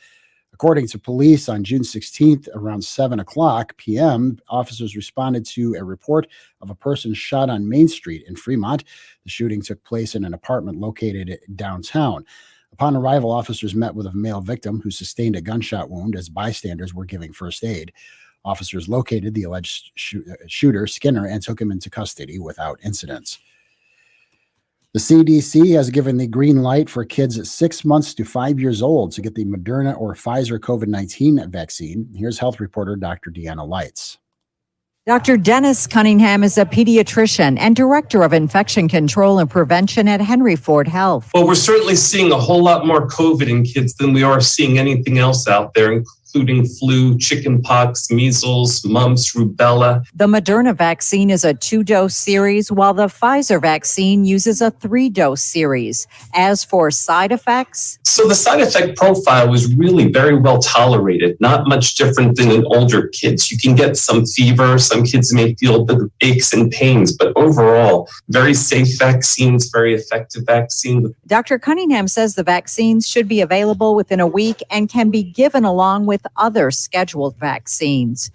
According to police, on June 16th, around 7:00 p.m., officers responded to a report of a person shot on Main Street in Fremont. The shooting took place in an apartment located downtown. Upon arrival, officers met with a male victim who sustained a gunshot wound as bystanders were giving first aid. Officers located the alleged shooter, Skinner, and took him into custody without incident. The CDC has given the green light for kids 6 months to 5 years old to get the Moderna or Pfizer COVID-19 vaccine. Here's health reporter Dr. Deanna Lights. Dr. Dennis Cunningham is a pediatrician and director of infection control and prevention at Henry Ford Health. Well, we're certainly seeing a whole lot more COVID in kids than we are seeing anything else out there, including flu, chickenpox, measles, mumps, rubella. The Moderna vaccine is a 2-dose series, while the Pfizer vaccine uses a 3-dose series. As for side effects? So the side effect profile was really very well tolerated, not much different than in older kids. You can get some fever, some kids may feel the aches and pains, but overall, very safe vaccines, very effective vaccine. Dr. Cunningham says the vaccines should be available within a week and can be given along with other scheduled vaccines.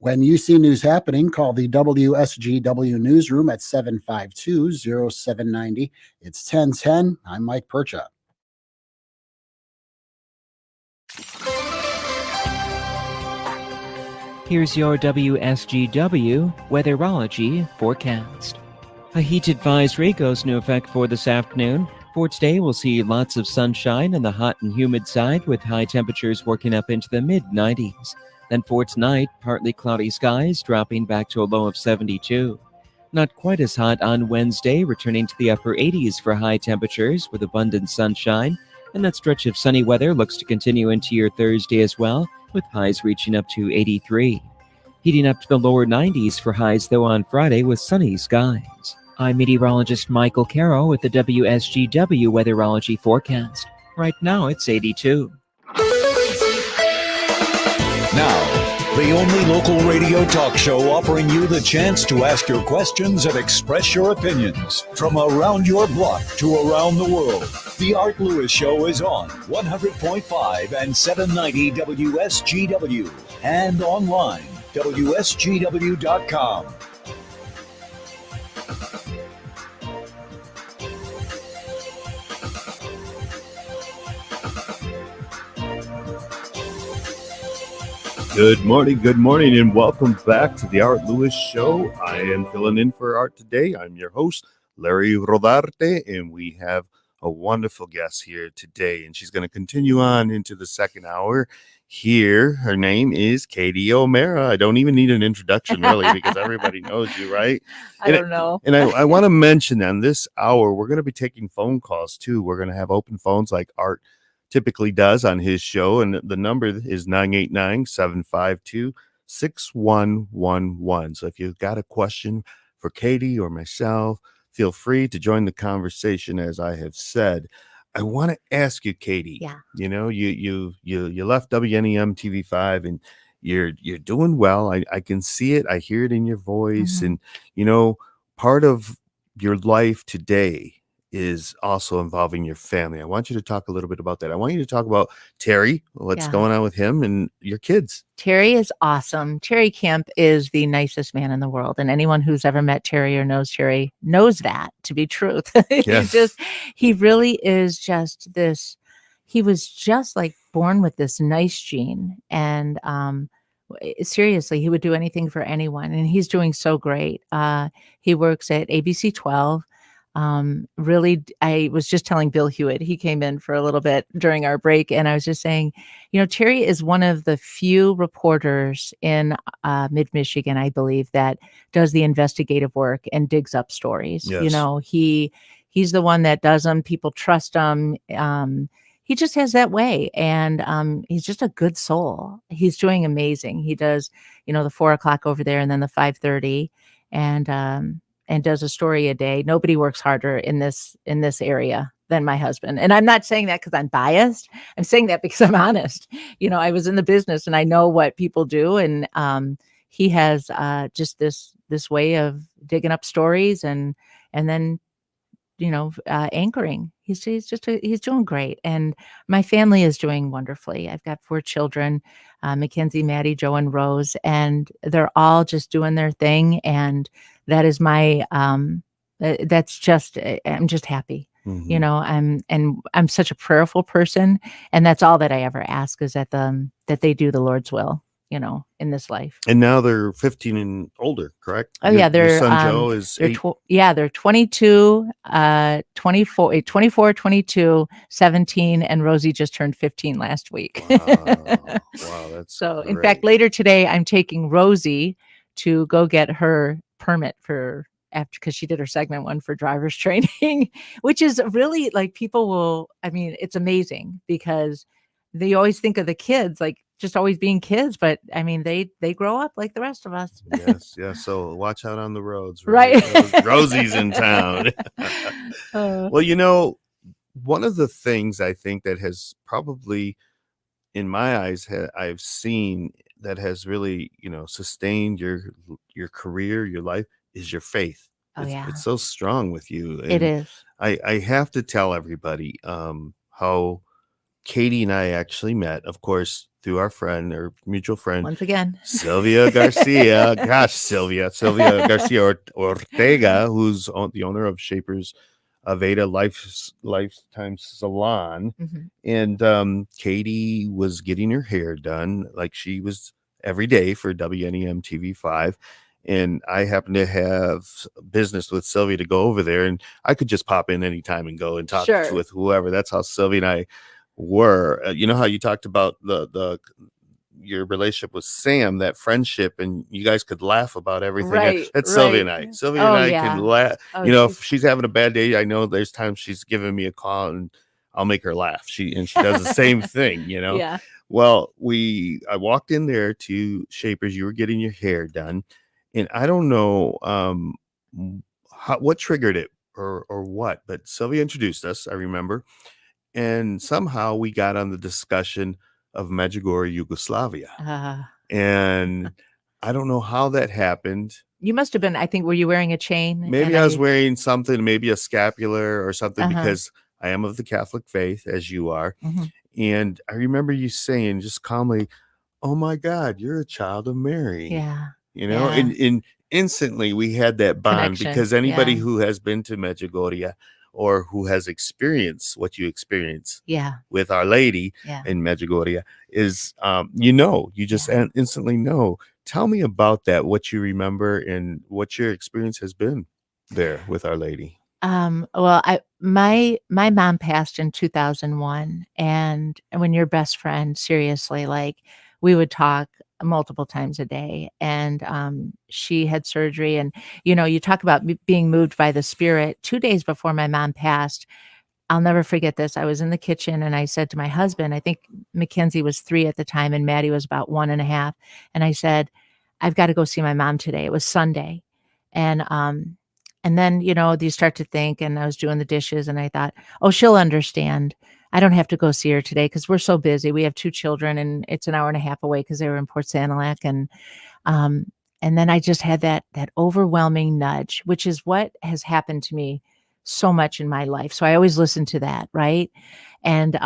When you see news happening, call the WSGW newsroom at 752-0790. It's 1010. I'm Mike Percha. Here's your WSGW weatherology forecast. A heat advisory goes into effect for this afternoon. For today, we'll see lots of sunshine on the hot and humid side with high temperatures working up into the mid-90s. Then for tonight, partly cloudy skies dropping back to a low of 72. Not quite as hot on Wednesday, returning to the upper 80s for high temperatures with abundant sunshine. And that stretch of sunny weather looks to continue into your Thursday as well, with highs reaching up to 83. Heating up to the lower 90s for highs, though, on Friday with sunny skies. I'm meteorologist Michael Carroll with the WSGW weatherology forecast. Right now, it's 82. Now, the only local radio talk show offering you the chance to ask your questions and express your opinions from around your block to around the world. The Art Lewis Show is on 100.5 and 790 WSGW and online, WSGW.com. Good morning, and welcome back to the Art Lewis Show. I am filling in for Art today. I'm your host, Larry Rodarte, and we have a wonderful guest here today, and she's going to continue on into the second hour here. Her name is Katie O'Mara. I don't even need an introduction, really, because everybody knows you, right? I don't know. And I want to mention on this hour, we're going to be taking phone calls, too. We're going to have open phones like Art typically does on his show, and the number is 989-752-6111. So if you've got a question for Katie or myself, feel free to join the conversation. As I have said, I want to ask you, Katie. Yeah. You know, you left WNEM TV5, and you're doing well. I can see it. I hear it in your voice, and you know, part of your life today is also involving your family. I want you to talk a little bit about that. I want you to talk about Terry, what's going on with him and your kids. Terry is awesome. Terry Kemp is the nicest man in the world. And anyone who's ever met Terry or knows Terry knows that to be truth. Yes. He really is just this, he was just like born with this nice gene. And seriously, he would do anything for anyone. And he's doing so great. He works at ABC 12. Really, I was just telling Bill Hewitt, he came in for a little bit during our break, and I was just saying, you know, Terry is one of the few reporters in mid-Michigan, I believe, that does the investigative work and digs up stories. Yes. You know, he's the one that does them. People trust him. He just has that way, and he's just a good soul. He's doing amazing. He does, you know, the 4:00 over there, and then the 5:30, and does a story a day. Nobody works harder in this area than my husband. And I'm not saying that because I'm biased. I'm saying that because I'm honest. You know, I was in the business and I know what people do. And he has just this way of digging up stories and then, you know, anchoring. He's doing great. And my family is doing wonderfully. I've got 4 children, Mackenzie, Maddie, Joe, and Rose, and they're all just doing their thing. And that is my, that's just, I'm just happy. You know, I'm such a prayerful person, and that's all that I ever ask is that they do the Lord's will, you know, in this life. And now they're 15 and older, correct? Oh yeah, your son Joe is 8. They're 22, 24, 22, 17, and Rosie just turned 15 last week. Wow, that's so. great. In fact, later today, I'm taking Rosie to go get her permit because she did her segment 1 for driver's training, which is really like it's amazing because they always think of the kids like just always being kids, but I mean, they grow up like the rest of us. Yes. So watch out on the roads, right? Rosie's in town. Well, you know, one of the things I think that has probably, in my eyes, I've seen that has really, you know, sustained your career, your life, is your faith. It's so strong with you. And it is. I have to tell everybody how Katie and I actually met, of course, through our friend or mutual friend, Once again, Sylvia Garcia. Gosh, Sylvia Garcia Ortega, who's the owner of Shapers Aveda Lifetime Salon. Mhm. And Katie was getting her hair done like she was every day for WNEM TV5. And I happened to have business with Sylvia to go over there, and I could just pop in anytime and go and talk Sure. with whoever. That's how Sylvia and I were. You know how you talked about your relationship with Sam, that friendship, and you guys could laugh about everything. Right, That's Sylvia and right. I. Sylvia Oh, and I yeah. can laugh. Oh, You know, she's- if she's having a bad day, I know there's times she's giving me a call and I'll make her laugh. She does the same thing, you know. Yeah. Well, I walked in there to Shapers. You were getting your hair done, and I don't know what triggered it or what, but Sylvia introduced us. I remember, and somehow we got on the discussion of Medjugorje, Yugoslavia, and I don't know how that happened. You must have been. I think, were you wearing a chain? Maybe And I was wearing something, maybe a scapular or something, Uh-huh. because I am of the Catholic faith, as you are. Mhm. And I remember you saying just calmly, "Oh my God, you're a child of Mary." Yeah. You know, Yeah. and instantly we had that bond, Connection, because anybody yeah. who has been to Medjugorje or who has experienced what you experience Yeah. with Our Lady Yeah. in Medjugorje is, you just instantly know. Tell me about that, what you remember and what your experience has been there with Our Lady. Well, my mom passed in 2001, and when your best friend, seriously, like, we would talk multiple times a day, and she had surgery, and you talk about being moved by the Spirit. 2 days before my mom passed, I'll never forget this. I was in the kitchen and I said to my husband, I think Mackenzie was 3 at the time and Maddie was about 1.5, and I said, "I've got to go see my mom today." It was Sunday, and then, you start to think, and I was doing the dishes and I thought, "Oh, she'll understand. I don't have to go see her today because we're so busy. We have 2 children and it's an hour and a half away because they were in Port Sanilac." And then I just had that overwhelming nudge, which is what has happened to me so much in my life. So I always listen to that, right? And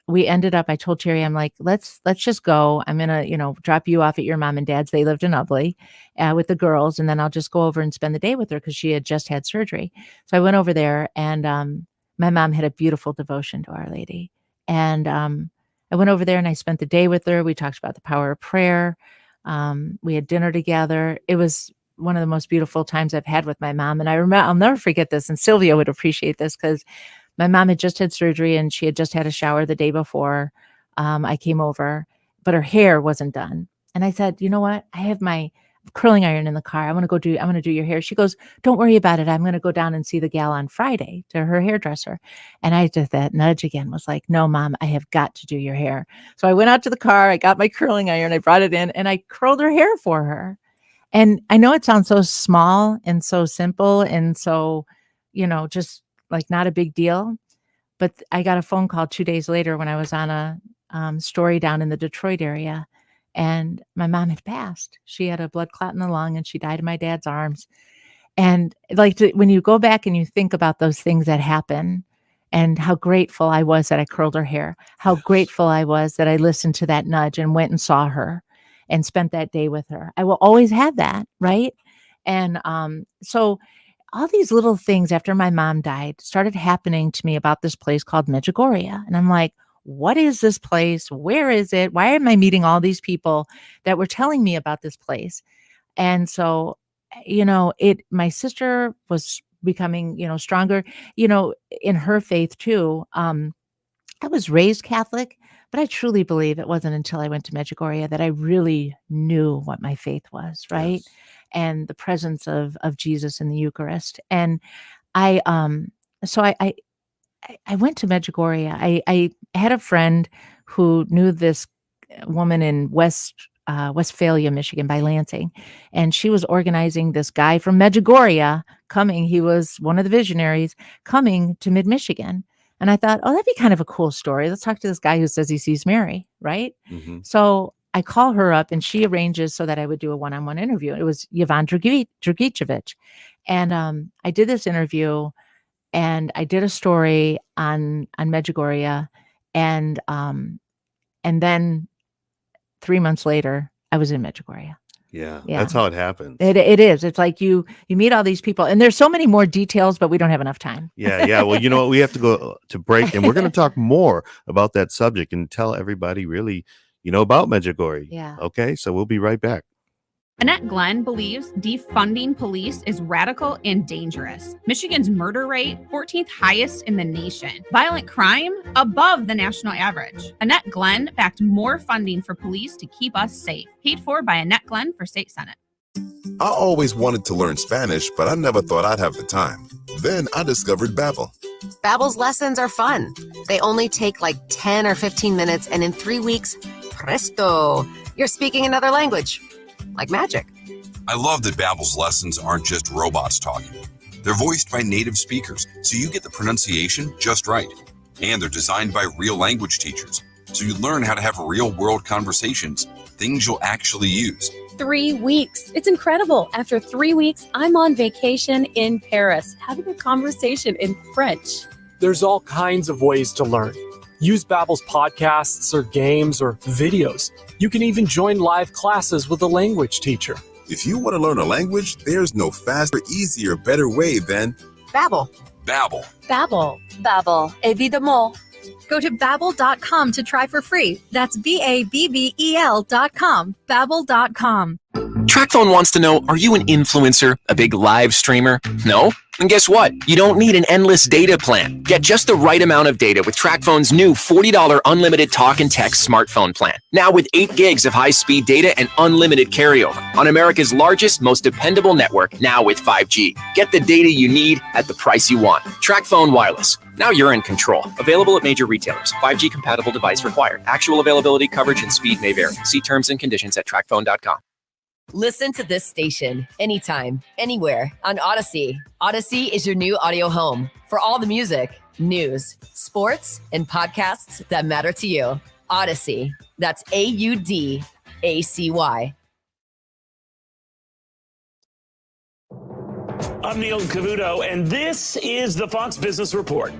we ended up, I told Terry, I'm like, let's just go. I'm gonna, drop you off at your mom and dad's. They lived in Ubley with the girls, and then I'll just go over and spend the day with her because she had just had surgery. So I went over there, and my mom had a beautiful devotion to Our Lady. And I went over there and I spent the day with her. We talked about the power of prayer. We had dinner together. It was one of the most beautiful times I've had with my mom. And I remember, I'll never forget this. And Sylvia would appreciate this because my mom had just had surgery and she had just had a shower the day before I came over, but her hair wasn't done. And I said, "You know what? I have my curling iron in the car. I'm going to do your hair." She goes, "Don't worry about it. I'm going to go down and see the gal on Friday," to her hairdresser. And I just, that nudge again was like, "No, Mom, I have got to do your hair." So I went out to the car, I got my curling iron, I brought it in and I curled her hair for her. And I know it sounds so small and so simple and so, just like not a big deal. But I got a phone call 2 days later when I was on a story down in the Detroit area, and my mom had passed. She had a blood clot in the lung and she died in my dad's arms. And like, when you go back and you think about those things that happen and how grateful I was that I curled her hair, how grateful I was that I listened to that nudge and went and saw her and spent that day with her. I will always have that, right? And so all these little things after my mom died started happening to me about this place called Medjugorje. And I'm like, what is this place? Where is it? Why am I meeting all these people that were telling me about this place? And so, my sister was becoming, stronger, in her faith too. I was raised Catholic, but I truly believe it wasn't until I went to Medjugorje that I really knew what my faith was, right? Yes. And the presence of Jesus in the Eucharist. And I so I went to Medjugorje. I had a friend who knew this woman in Westphalia, Michigan, by Lansing, and she was organizing this guy from Medjugorje coming. He was one of the visionaries coming to Mid Michigan. And I thought, oh, that'd be kind of a cool story. Let's talk to this guy who says he sees Mary, right? Mm-hmm. So I call her up and she arranges so that I would do a one-on-one interview. It was Yvonne Dragicevic. And I did this interview and I did a story on Medjugorje. And then 3 months later, I was in Medjugorje. Yeah, Yeah. that's how it happens. It is. It's like you meet all these people, and there's so many more details, but we don't have enough time. Yeah. Well, you know what? We have to go to break, and we're going to talk more about that subject and tell everybody really, about Medjugorje. Yeah. Okay, so we'll be right back. Annette Glenn believes defunding police is radical and dangerous. Michigan's murder rate, 14th highest in the nation. Violent crime, above the national average. Annette Glenn backed more funding for police to keep us safe. Paid for by Annette Glenn for State Senate. I always wanted to learn Spanish, but I never thought I'd have the time. Then I discovered Babbel. Babbel's lessons are fun. They only take like 10 or 15 minutes, and in 3 weeks, presto, you're speaking another language. Like magic. I love that Babbel's lessons aren't just robots talking. They're voiced by native speakers, so you get the pronunciation just right. And they're designed by real language teachers, so you learn how to have real-world conversations, things you'll actually use. 3 weeks. It's incredible. After 3 weeks, I'm on vacation in Paris, having a conversation in French. There's all kinds of ways to learn. Use Babbel's podcasts or games or videos. You can even join live classes with a language teacher. If you want to learn a language, there's no faster, easier, better way than Babbel. Babbel. Babbel. Babbel. Évidemment. Go to Babbel.com to try for free. That's Babbel.com. Babbel.com. TrackPhone wants to know, are you an influencer, a big live streamer? No? And guess what? You don't need an endless data plan. Get just the right amount of data with TrackPhone's new $40 unlimited talk and text smartphone plan. Now with 8 gigs of high-speed data and unlimited carryover on America's largest, most dependable network, now with 5G. Get the data you need at the price you want. TrackPhone Wireless. Now you're in control. Available at major retailers. 5G compatible device required. Actual availability, coverage, and speed may vary. See terms and conditions at trackphone.com. Listen to this station anytime, anywhere on Odyssey. Odyssey is your new audio home for all the music, news, sports, and podcasts that matter to you. Odyssey. That's AUDACY. I'm Neil Cavuto, and this is the Fox Business Report.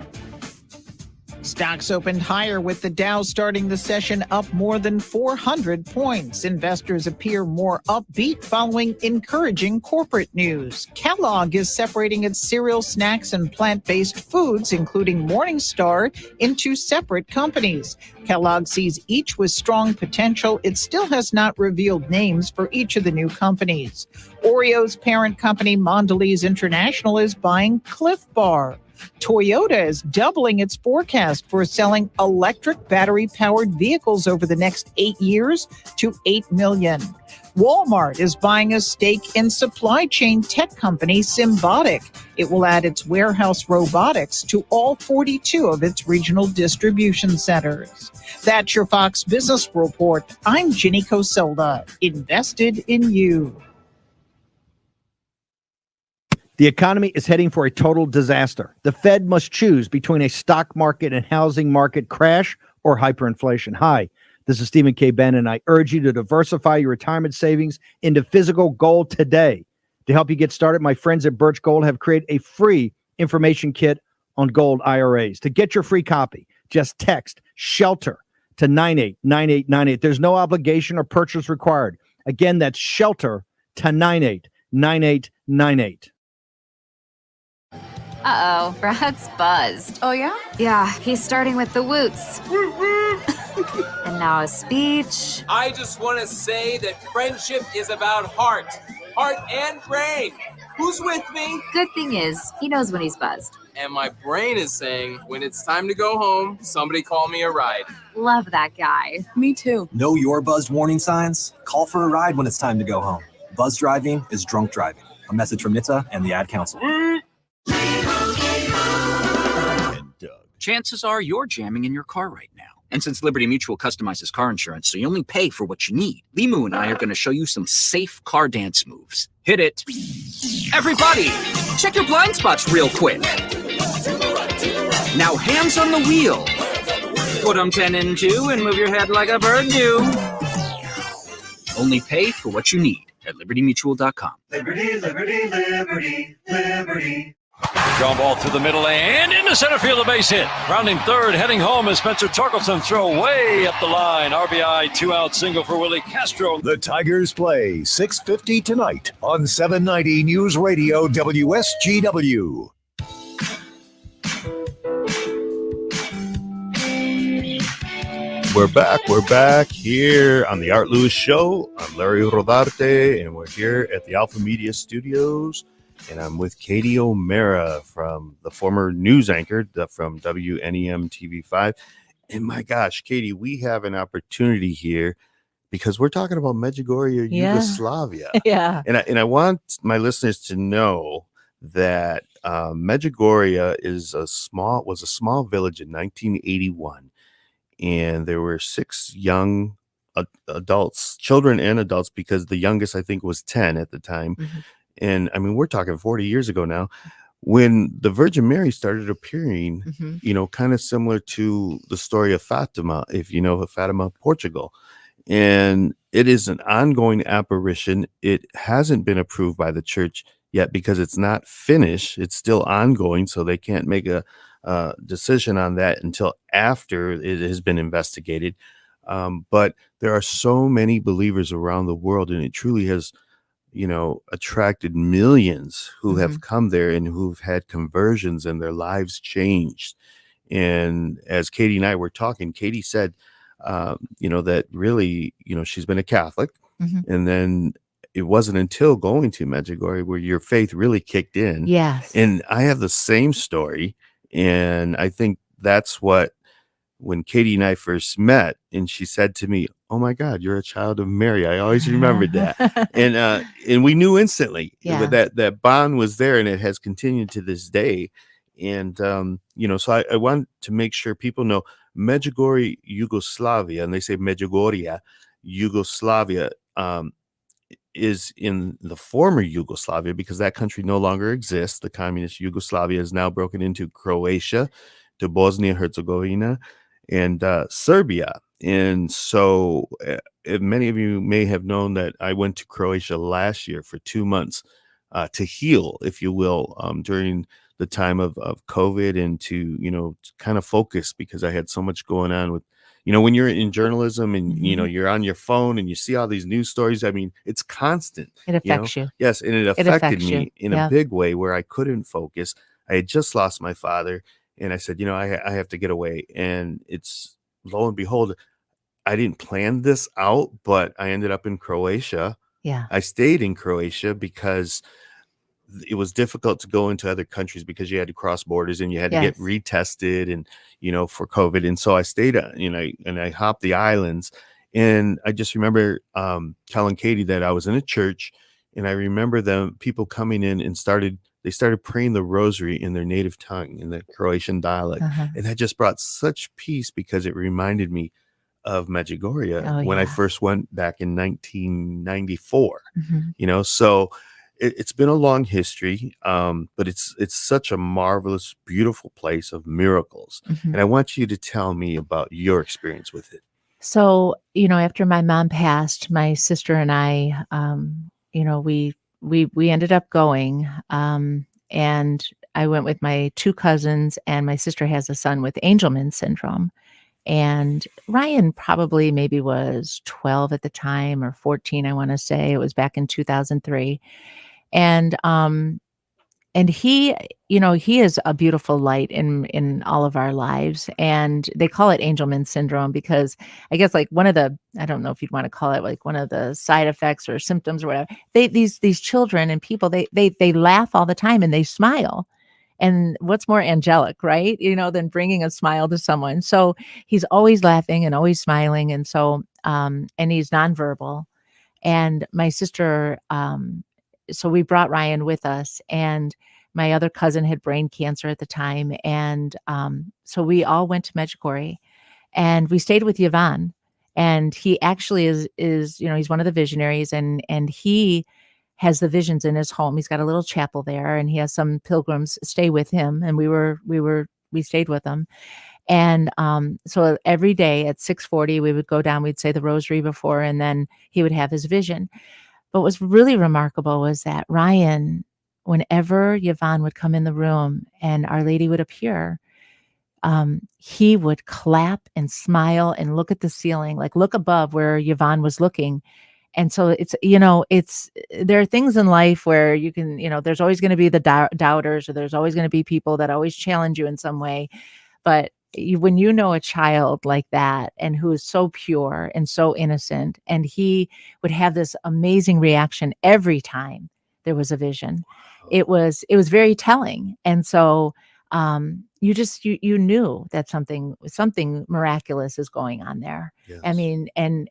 Stocks opened higher with the Dow starting the session up more than 400 points. Investors appear more upbeat following encouraging corporate news. Kellogg is separating its cereal, snacks, and plant-based foods, including Morningstar, into separate companies. Kellogg sees each with strong potential. It still has not revealed names for each of the new companies. Oreo's parent company, Mondelez International, is buying Cliff Bar. Toyota is doubling its forecast for selling electric battery-powered vehicles over the next 8 years to 8 million. Walmart is buying a stake in supply chain tech company Symbotic. It will add its warehouse robotics to all 42 of its regional distribution centers. That's your Fox Business Report. I'm Ginny Coselda, invested in you. The economy is heading for a total disaster. The Fed must choose between a stock market and housing market crash or hyperinflation. Hi, this is Stephen K. Bannon. I urge you to diversify your retirement savings into physical gold today. To help you get started, my friends at Birch Gold have created a free information kit on gold IRAs. To get your free copy, just text SHELTER to 989898. There's no obligation or purchase required. Again, that's SHELTER to 989898. Uh-oh, Brad's buzzed. Oh, yeah? Yeah, he's starting with the woots. And now a speech. I just want to say that friendship is about heart and brain. Who's with me? Good thing is, he knows when he's buzzed. And my brain is saying, when it's time to go home, somebody call me a ride. Love that guy. Me too. Know your buzzed warning signs? Call for a ride when it's time to go home. Buzz driving is drunk driving. A message from NHTSA and the Ad Council. Chances are you're jamming in your car right now. And since Liberty Mutual customizes car insurance so you only pay for what you need, Limu and I are going to show you some safe car dance moves. Hit it. Everybody, check your blind spots real quick. Now hands on the wheel. Put them 10 and 2 and move your head like a bird do. Only pay for what you need at libertymutual.com. Liberty, liberty, liberty, liberty. Ground ball to the middle and into center field, a base hit. Rounding third, heading home is Spencer Torkelson. Throw way up the line. RBI, 2-out single for Willie Castro. The Tigers play 6:50 tonight on 790 News Radio WSGW. We're back here on the Art Lewis Show. I'm Larry Rodarte, and we're here at the Alpha Media Studios. And I'm with Katie O'Mara, from the former news anchor from WNEM TV5. And my gosh, Katie, we have an opportunity here because we're talking about Medjugorje, Yugoslavia. Yeah. And I want my listeners to know that Medjugorje was a small village in 1981, and there were 6 young adults, children and adults, because the youngest I think was 10 at the time. Mm-hmm. And I mean, we're talking 40 years ago now, when the Virgin Mary started appearing, kind of similar to the story of Fatima, if you know Fatima, Portugal. And it is an ongoing apparition. It hasn't been approved by the church yet because it's not finished. It's still ongoing, so they can't make a decision on that until after it has been investigated. But there are so many believers around the world, and it truly has attracted millions who have come there and who've had conversions and their lives changed. And as Katie and I were talking, Katie said, that really, she's been a Catholic. And then it wasn't until going to Medjugorje where your faith really kicked in. Yes. And I have the same story. And I think that's what, when Katie and I first met, and she said to me, "Oh my God, you're a child of Mary." I always remembered that. And we knew instantly that bond was there, and it has continued to this day. And, so I want to make sure people know Medjugorje, Yugoslavia, and they say Medjugorje, Yugoslavia, is in the former Yugoslavia because that country no longer exists. The communist Yugoslavia is now broken into Croatia, to Bosnia Herzegovina, and Serbia. And so many of you may have known that I went to Croatia last year for 2 months to heal, if you will, during the time of COVID, and to kind of focus, because I had so much going on with, when you're in journalism and, you're on your phone and you see all these news stories. I mean, it's constant. It affects you. Yes. And it affected me in a a big way where I couldn't focus. I had just lost my father. And I said, I have to get away. And it's, lo and behold, I didn't plan this out, but I ended up in Croatia. Yeah. I stayed in Croatia because it was difficult to go into other countries because you had to cross borders and you had to get retested and, for COVID. And so I stayed, and I hopped the islands. And I just remember telling Katie that I was in a church, and I remember people coming in and they started praying the rosary in their native tongue, in the Croatian dialect. And that just brought such peace because it reminded me of Medjugorje when I first went back in 1994, so it's been a long history, but it's such a marvelous, beautiful place of miracles. And I want you to tell me about your experience with it. So, after my mom passed, my sister and I, we ended up going, and I went with my 2 cousins, and my sister has a son with Angelman syndrome. And Ryan probably maybe was 12 at the time, or 14, I want to say. It was back in 2003. And he, he is a beautiful light in all of our lives. And they call it Angelman syndrome because I guess I don't know if you'd want to call it like one of the side effects or symptoms or whatever. These children and people, they laugh all the time and they smile. And what's more angelic, right? Than bringing a smile to someone. So he's always laughing and always smiling. And so, and he's nonverbal. And my sister, so we brought Ryan with us, and my other cousin had brain cancer at the time. And so we all went to Medjugorje, and we stayed with Yvonne. And he actually is he's one of the visionaries, and he has the visions in his home. He's got a little chapel there, and he has some pilgrims stay with him. And we stayed with him. And so every day at 6:40, we would go down, we'd say the rosary before, and then he would have his vision. But what was really remarkable was that Ryan whenever Yvonne would come in the room and Our Lady would appear, he would clap and smile and look at the ceiling, like look above where Yvonne was looking. And so there are things in life where you can, there's always going to be the doubters, or there's always going to be people that always challenge you in some way. But when you know a child like that, and who is so pure and so innocent, and he would have this amazing reaction every time there was a vision, it was very telling. And so you knew that something miraculous is going on there. Yes. I mean, and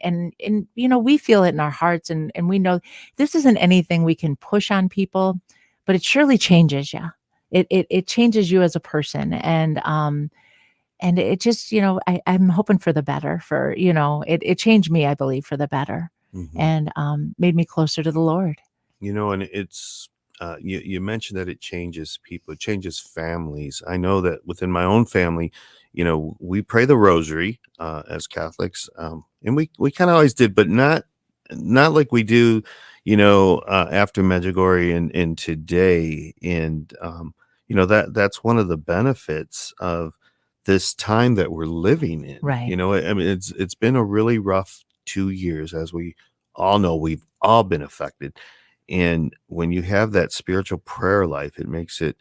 we feel it in our hearts, and we know this isn't anything we can push on people, but it surely changes you. It changes you as a person. And it just, I'm hoping for the better. For, it changed me, I believe, for the better, and made me closer to the Lord. And it's you mentioned that it changes people, it changes families. I know that within my own family, we pray the rosary as Catholics, and we kind of always did, but not like we do, after Medjugorje and today. And that's one of the benefits of this time that we're living in. Right. I mean, it's been a really rough 2 years, as we all know. We've all been affected. And when you have that spiritual prayer life, it makes it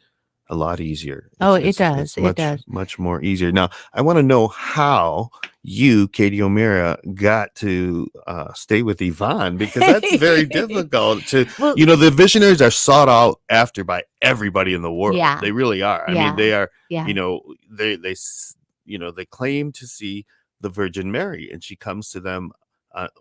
a lot easier. It does. It's much more easier. Now, I want to know how you, Katie O'Meara, got to stay with Yvonne, because that's very difficult to, the visionaries are sought out after by everybody in the world. Yeah. They really are. I mean, they are, Yeah. they claim to see the Virgin Mary, and she comes to them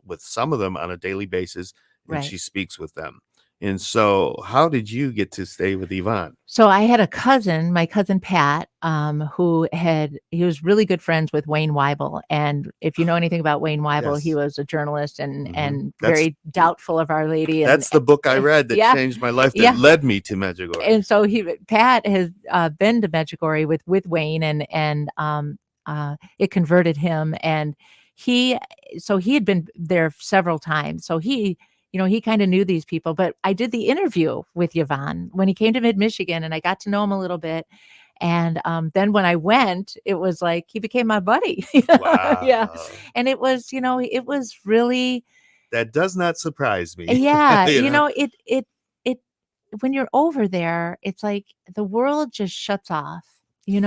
with some of them on a daily basis, and Right. she speaks with them. And so how did you get to stay with Yvonne? So I had a cousin, my cousin Pat, he was really good friends with Wayne Weibel. And if you know anything about Wayne Weibel, Yes. he was a journalist and That's- very doubtful of Our Lady. And, That's the book I read that Yeah. changed my life, that Yeah. led me to Medjugorje. And so Pat has been to Medjugorje with Wayne, and it converted him. And he had been there several times. So he kind of knew these people. But I did the interview with Yvonne when he came to Mid-Michigan, and I got to know him a little bit. And then when I went, it was like he became my buddy. Wow. Yeah. And it was really, That does not surprise me. yeah, it when you're over there, it's like the world just shuts off. You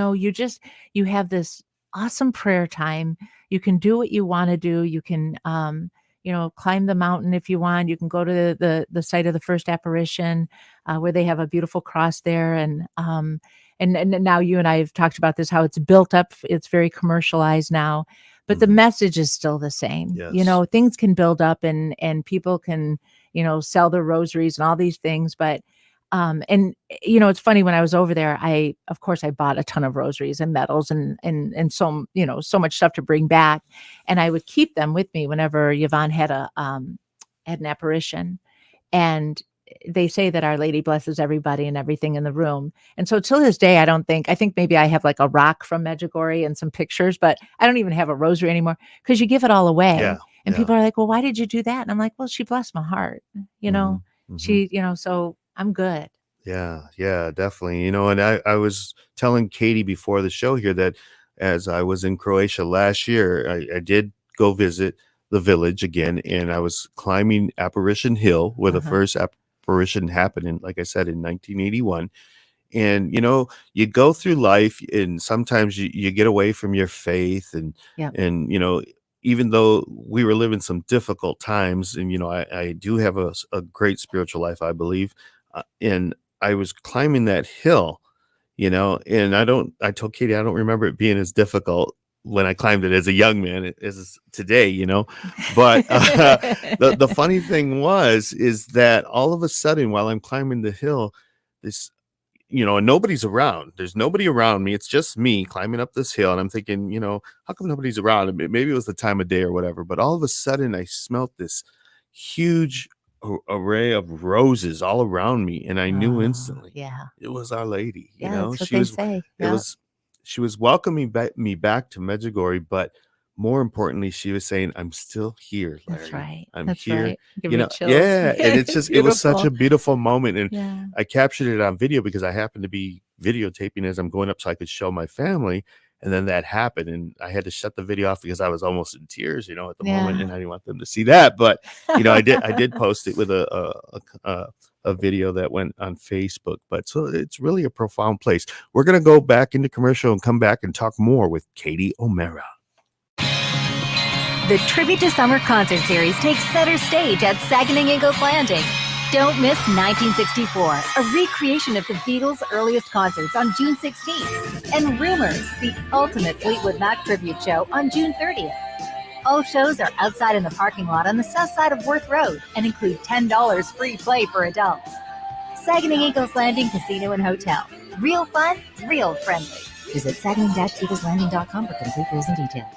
have this awesome prayer time. You can do what you want to do. You can climb the mountain if you want. You can go to the site of the first apparition, where they have a beautiful cross there. And now you and I have talked about this, how it's built up. It's very commercialized now, but the message is still the same. Yes. Things can build up, and people can, sell their rosaries and all these things. But it's funny, when I was over there, of course I bought a ton of rosaries and medals and so, so much stuff to bring back. And I would keep them with me whenever Yvonne had an apparition. And they say that Our Lady blesses everybody and everything in the room. And so till this day, I think maybe I have like a rock from Medjugorje and some pictures, but I don't even have a rosary anymore, because you give it all away. Yeah, and yeah. people are like, well, why did you do that? And I'm like, well, she blessed my heart, she, so I'm good. Yeah, definitely. And I was telling Katie before the show here that as I was in Croatia last year, I did go visit the village again, and I was climbing Apparition Hill, where the first apparition happened in, like I said, in 1981. And you go through life, and sometimes you get away from your faith, and even though we were living some difficult times, and I do have a great spiritual life, I believe, and I was climbing that hill, and I told Katie, I don't remember it being as difficult when I climbed it as a young man as today, but the funny thing is that all of a sudden, while I'm climbing the hill, this, and nobody's around, there's nobody around me. It's just me climbing up this hill. And I'm thinking, how come nobody's around? Maybe it was the time of day or whatever, but all of a sudden I smelt this huge array of roses all around me, and I knew instantly, it was Our Lady. That's what she they was say. she was welcoming me back to Medjugorje, but more importantly, she was saying, I'm still here, Larry. That's right. I'm That's here. right. Give You me know, chills. yeah. And it's just, it was such a Beautiful. beautiful moment. And Yeah. I captured it on video because I happened to be videotaping as I'm going up so I could show my family. And then that happened. And I had to shut the video off because I was almost in tears, at the moment. Yeah. And I didn't want them to see that. But, I did post it with a video that went on Facebook. But so it's really a profound place. We're going to go back into commercial and come back and talk more with Katie O'Mara. The Tribute to Summer concert series takes center stage at Saguenay Eagles Landing. Don't miss 1964, a recreation of the Beatles' earliest concerts on June 16th, and Rumors, the ultimate Fleetwood Mac tribute show on June 30th. All shows are outside in the parking lot on the south side of Worth Road and include $10 free play for adults. Saguenay Eagles Landing Casino and Hotel. Real fun, real friendly. Visit saguenay-eagleslanding.com for complete rules and details.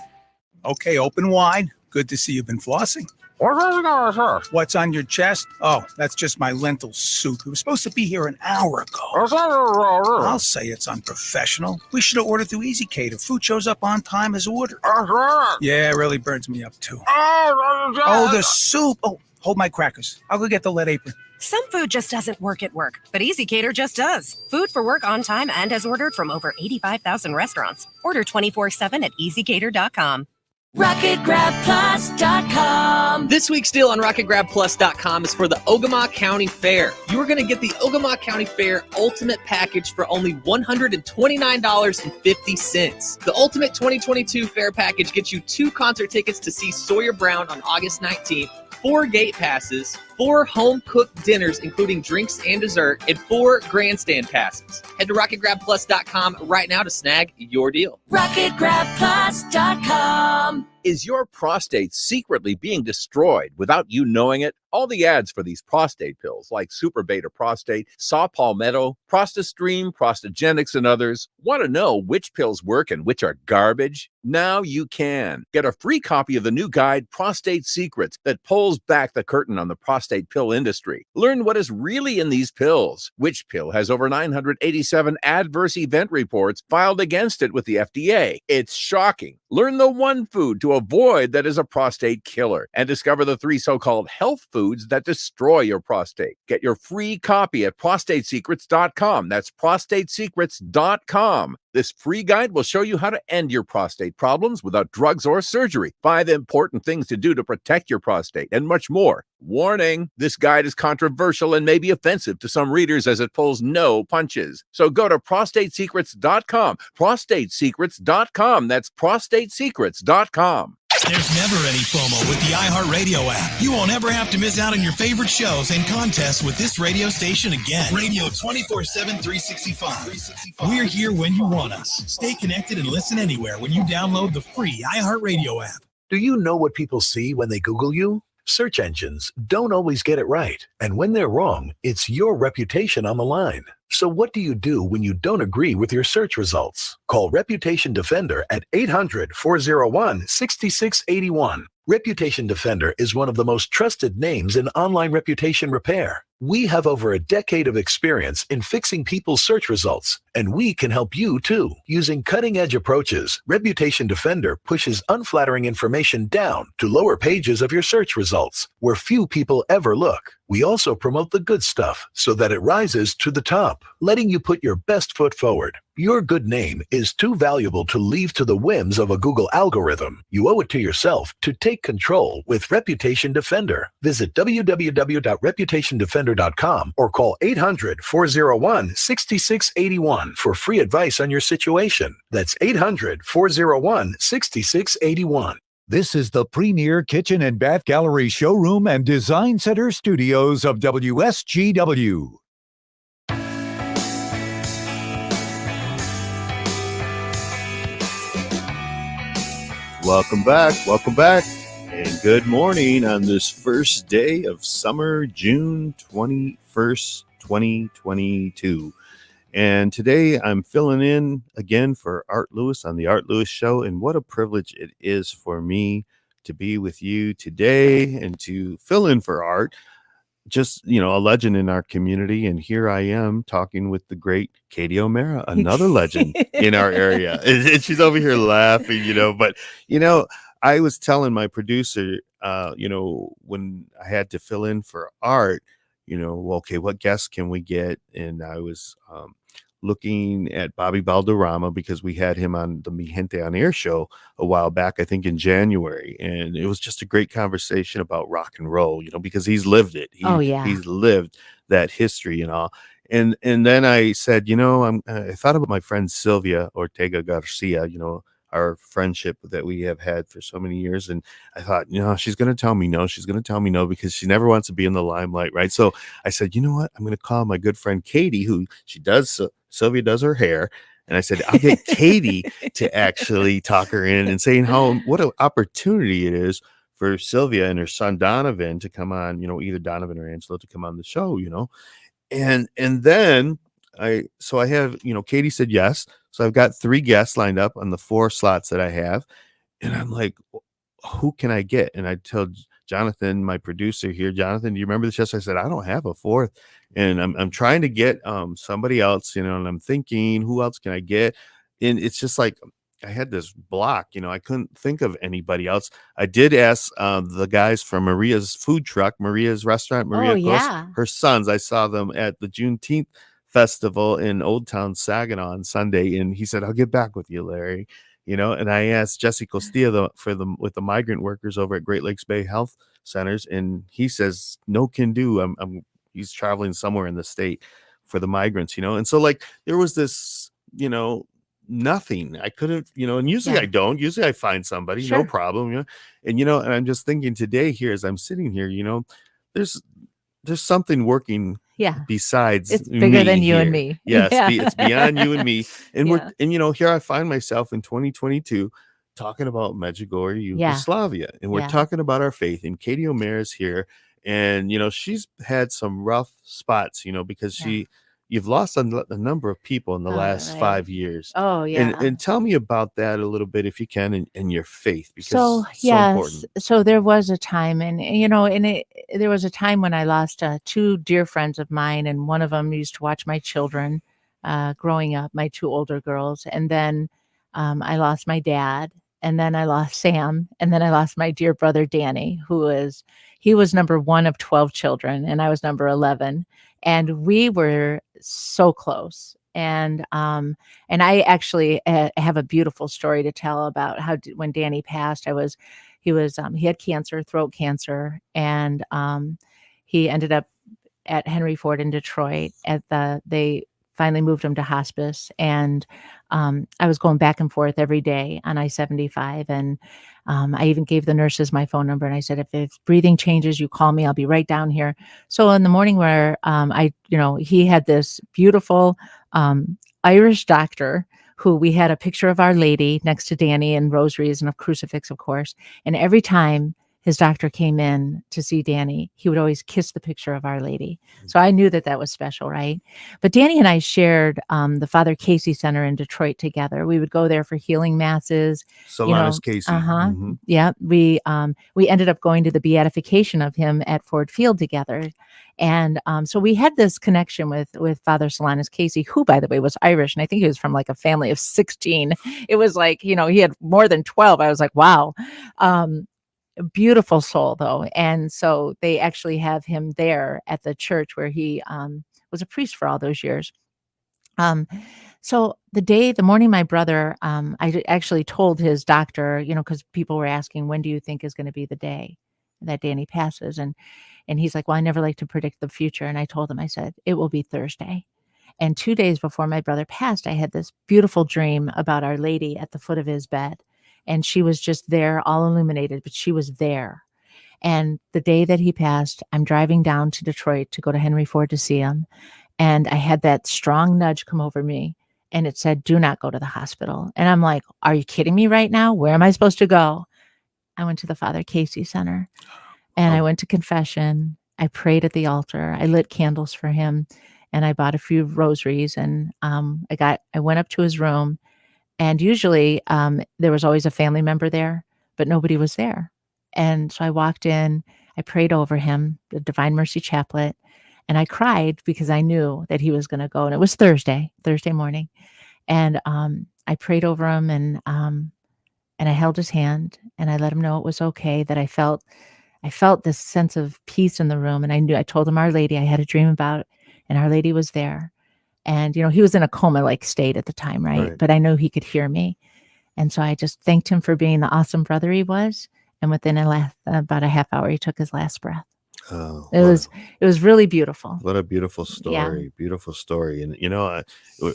Okay, open wide. Good to see you've been flossing. What's on your chest? Oh, that's just my lentil soup. It was supposed to be here an hour ago. I'll say it's unprofessional. We should have ordered through Easy Cater. Food shows up on time as ordered. Yeah, it really burns me up too. Oh, the soup. Oh, hold my crackers. I'll go get the lead apron. Some food just doesn't work at work, but Easy Cater just does. Food for work on time and as ordered from over 85,000 restaurants. Order 24/7 at easycater.com. RocketGrabPlus.com. This week's deal on RocketGrabPlus.com is for the Ogama County Fair. You are going to get the Ogama County Fair Ultimate Package for only $129.50. The Ultimate 2022 Fair Package gets you 2 concert tickets to see Sawyer Brown on August 19th, 4 gate passes, 4 home-cooked dinners, including drinks and dessert, and 4 grandstand passes. Head to RocketGrabPlus.com right now to snag your deal. RocketGrabPlus.com. Is your prostate secretly being destroyed without you knowing it? All the ads for these prostate pills like Super Beta Prostate, Saw Palmetto, ProstaStream, Prostagenics, and others want to know which pills work and which are garbage? Now you can. Get a free copy of the new guide, Prostate Secrets, that pulls back the curtain on the prostate pill industry. Learn what is really in these pills. Which pill has over 987 adverse event reports filed against it with the FDA? It's shocking. Learn the one food to avoid that is a prostate killer, and discover the 3 so-called health foods that destroy your prostate. Get your free copy at prostatesecrets.com. That's prostatesecrets.com. This free guide will show you how to end your prostate problems without drugs or surgery, 5 important things to do to protect your prostate, and much more. Warning, this guide is controversial and may be offensive to some readers as it pulls no punches. So go to prostatesecrets.com. Prostatesecrets.com. That's prostatesecrets.com. There's never any FOMO with the iHeartRadio app. You won't ever have to miss out on your favorite shows and contests with this radio station again. Radio 24/7, 365. We're here when you want us. Stay connected and listen anywhere when you download the free iHeartRadio app. Do you know what people see when they Google you? Search engines don't always get it right. And when they're wrong, it's your reputation on the line. So what do you do when you don't agree with your search results? Call Reputation Defender at 800-401-6681. Reputation Defender is one of the most trusted names in online reputation repair. We have over a decade of experience in fixing people's search results, and we can help you too. Using cutting-edge approaches, Reputation Defender pushes unflattering information down to lower pages of your search results, where few people ever look. We also promote the good stuff so that it rises to the top, letting you put your best foot forward. Your good name is too valuable to leave to the whims of a Google algorithm. You owe it to yourself to take control with Reputation Defender. Visit www.reputationdefender.com or call 800-401-6681 for free advice on your situation. That's 800-401-6681. This is the premier kitchen and bath gallery showroom and design center studios of WSGW. Welcome back, and good morning on this first day of summer, June 21st, 2022. And today I'm filling in again for Art Lewis on the Art Lewis Show, and what a privilege it is for me to be with you today and to fill in for Art. Just, a legend in our community, and here I am talking with the great Katie O'Mara, another legend in our area. And she's over here laughing, but I was telling my producer, when I had to fill in for Art, well, okay, what guests can we get? And I was looking at Bobby Valderrama because we had him on the Mi Gente on Air show a while back, I think in January. And it was just a great conversation about rock and roll, because he's lived it. Oh, yeah. He's lived that history and all. And then I said, I thought about my friend Sylvia Ortega Garcia, our friendship that we have had for so many years. And I thought, she's going to tell me no. She's going to tell me no because she never wants to be in the limelight, right? So I said, you know what? I'm going to call my good friend Katie, who Sylvia does her hair. And I said, I'll get Katie to actually talk her in and saying what an opportunity it is for Sylvia and her son Donovan to come on, either Donovan or Angelo to come on the show, And then I have, Katie said yes. So I've got 3 guests lined up on the 4 slots that I have. And I'm like, who can I get? And I told Jonathan, my producer here, Jonathan, do you remember this? Yes. I said, I don't have a 4th. And I'm trying to get somebody else, and I'm thinking, who else can I get? And it's just like, I had this block, I couldn't think of anybody else. I did ask the guys from Maria's food truck, Maria's restaurant, Maria Cos, her sons. I saw them at the Juneteenth festival in Old Town Saginaw on Sunday, and he said, I'll get back with you, Larry. And I asked Jesse Costilla with the migrant workers over at Great Lakes Bay Health Centers, and he says no can do. He's traveling somewhere in the state for the migrants, and so like there was this, nothing. I could have, and usually I don't. Usually I find somebody, no problem, and and I'm just thinking today here as I'm sitting here, there's something working. Besides, it's bigger than you here. and me. Yes, it's beyond you and me. And here I find myself in 2022 talking about Medjugorje, Yugoslavia, and we're talking about our faith. And Katie O'Mara is here, and she's had some rough spots, because you've lost a number of people in the last 5 years. Oh, yeah. And tell me about that a little bit if you can, and your faith, because so important. So there was a time, and there was a time when I lost 2 dear friends of mine, and one of them used to watch my children growing up, my 2 older girls, and then I lost my dad, and then I lost Sam, and then I lost my dear brother Danny, he was number 1 of 12 children, and I was number 11. And we were so close. And I actually have a beautiful story to tell about how when Danny passed, he had cancer, throat cancer, and he ended up at Henry Ford in Detroit. They finally moved him to hospice, and I was going back and forth every day on I-75, and I even gave the nurses my phone number, and I said, if breathing changes, you call me. I'll be right down here. So in the morning where he had this beautiful Irish doctor who we had a picture of Our Lady next to Danny and rosaries and a crucifix, of course. And every time his doctor came in to see Danny, he would always kiss the picture of Our Lady. So I knew that was special, right? But Danny and I shared the Father Casey Center in Detroit together. We would go there for healing masses. Solanus Casey. Mm-hmm. Yeah. We ended up going to the beatification of him at Ford Field together. And so we had this connection with Father Solanus Casey, who, by the way, was Irish. And I think he was from like a family of 16. It was like, he had more than 12. I was like, wow. Beautiful soul, though. And so they actually have him there at the church where he was a priest for all those years. So the morning my brother, I actually told his doctor, because people were asking, when do you think is going to be the day that Danny passes? And he's like, well, I never like to predict the future. And I told him, I said, it will be Thursday. And 2 days before my brother passed, I had this beautiful dream about Our Lady at the foot of his bed. And she was just there, all illuminated, but she was there. And the day that he passed, I'm driving down to Detroit to go to Henry Ford to see him. And I had that strong nudge come over me. And it said, do not go to the hospital. And I'm like, are you kidding me right now? Where am I supposed to go? I went to the Father Casey Center. And I went to confession. I prayed at the altar. I lit candles for him. And I bought a few rosaries. And I went up to his room. And usually there was always a family member there, but nobody was there. And so I walked in, I prayed over him, the Divine Mercy Chaplet, and I cried because I knew that he was going to go. And it was Thursday morning. And I prayed over him, and And I held his hand and I let him know it was okay, that I felt this sense of peace in the room. And I told him Our Lady, I had a dream about, and Our Lady was there. And, he was in a coma-like state at the time, right? But I know he could hear me. And so I just thanked him for being the awesome brother he was. And within about a half hour, he took his last breath. Oh, it was really beautiful. What a beautiful story. Yeah. Beautiful story. And,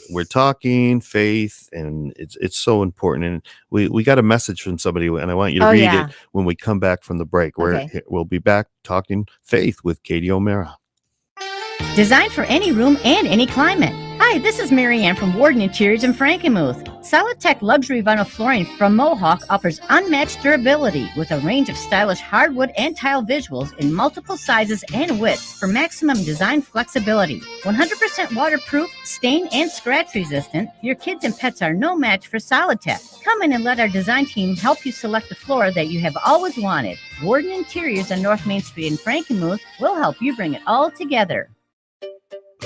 we're talking faith, and it's so important. And we got a message from somebody, and I want you to read it when we come back from the break. We'll be back talking faith with Katie O'Mara. Designed for any room and any climate. Hi, this is Mary Ann from Warden Interiors in Frankenmuth. Solid-Tech luxury vinyl flooring from Mohawk offers unmatched durability with a range of stylish hardwood and tile visuals in multiple sizes and widths for maximum design flexibility. 100% waterproof, stain and scratch resistant, your kids and pets are no match for Solid-Tech. Come in and let our design team help you select the floor that you have always wanted. Warden Interiors on North Main Street in Frankenmuth will help you bring it all together.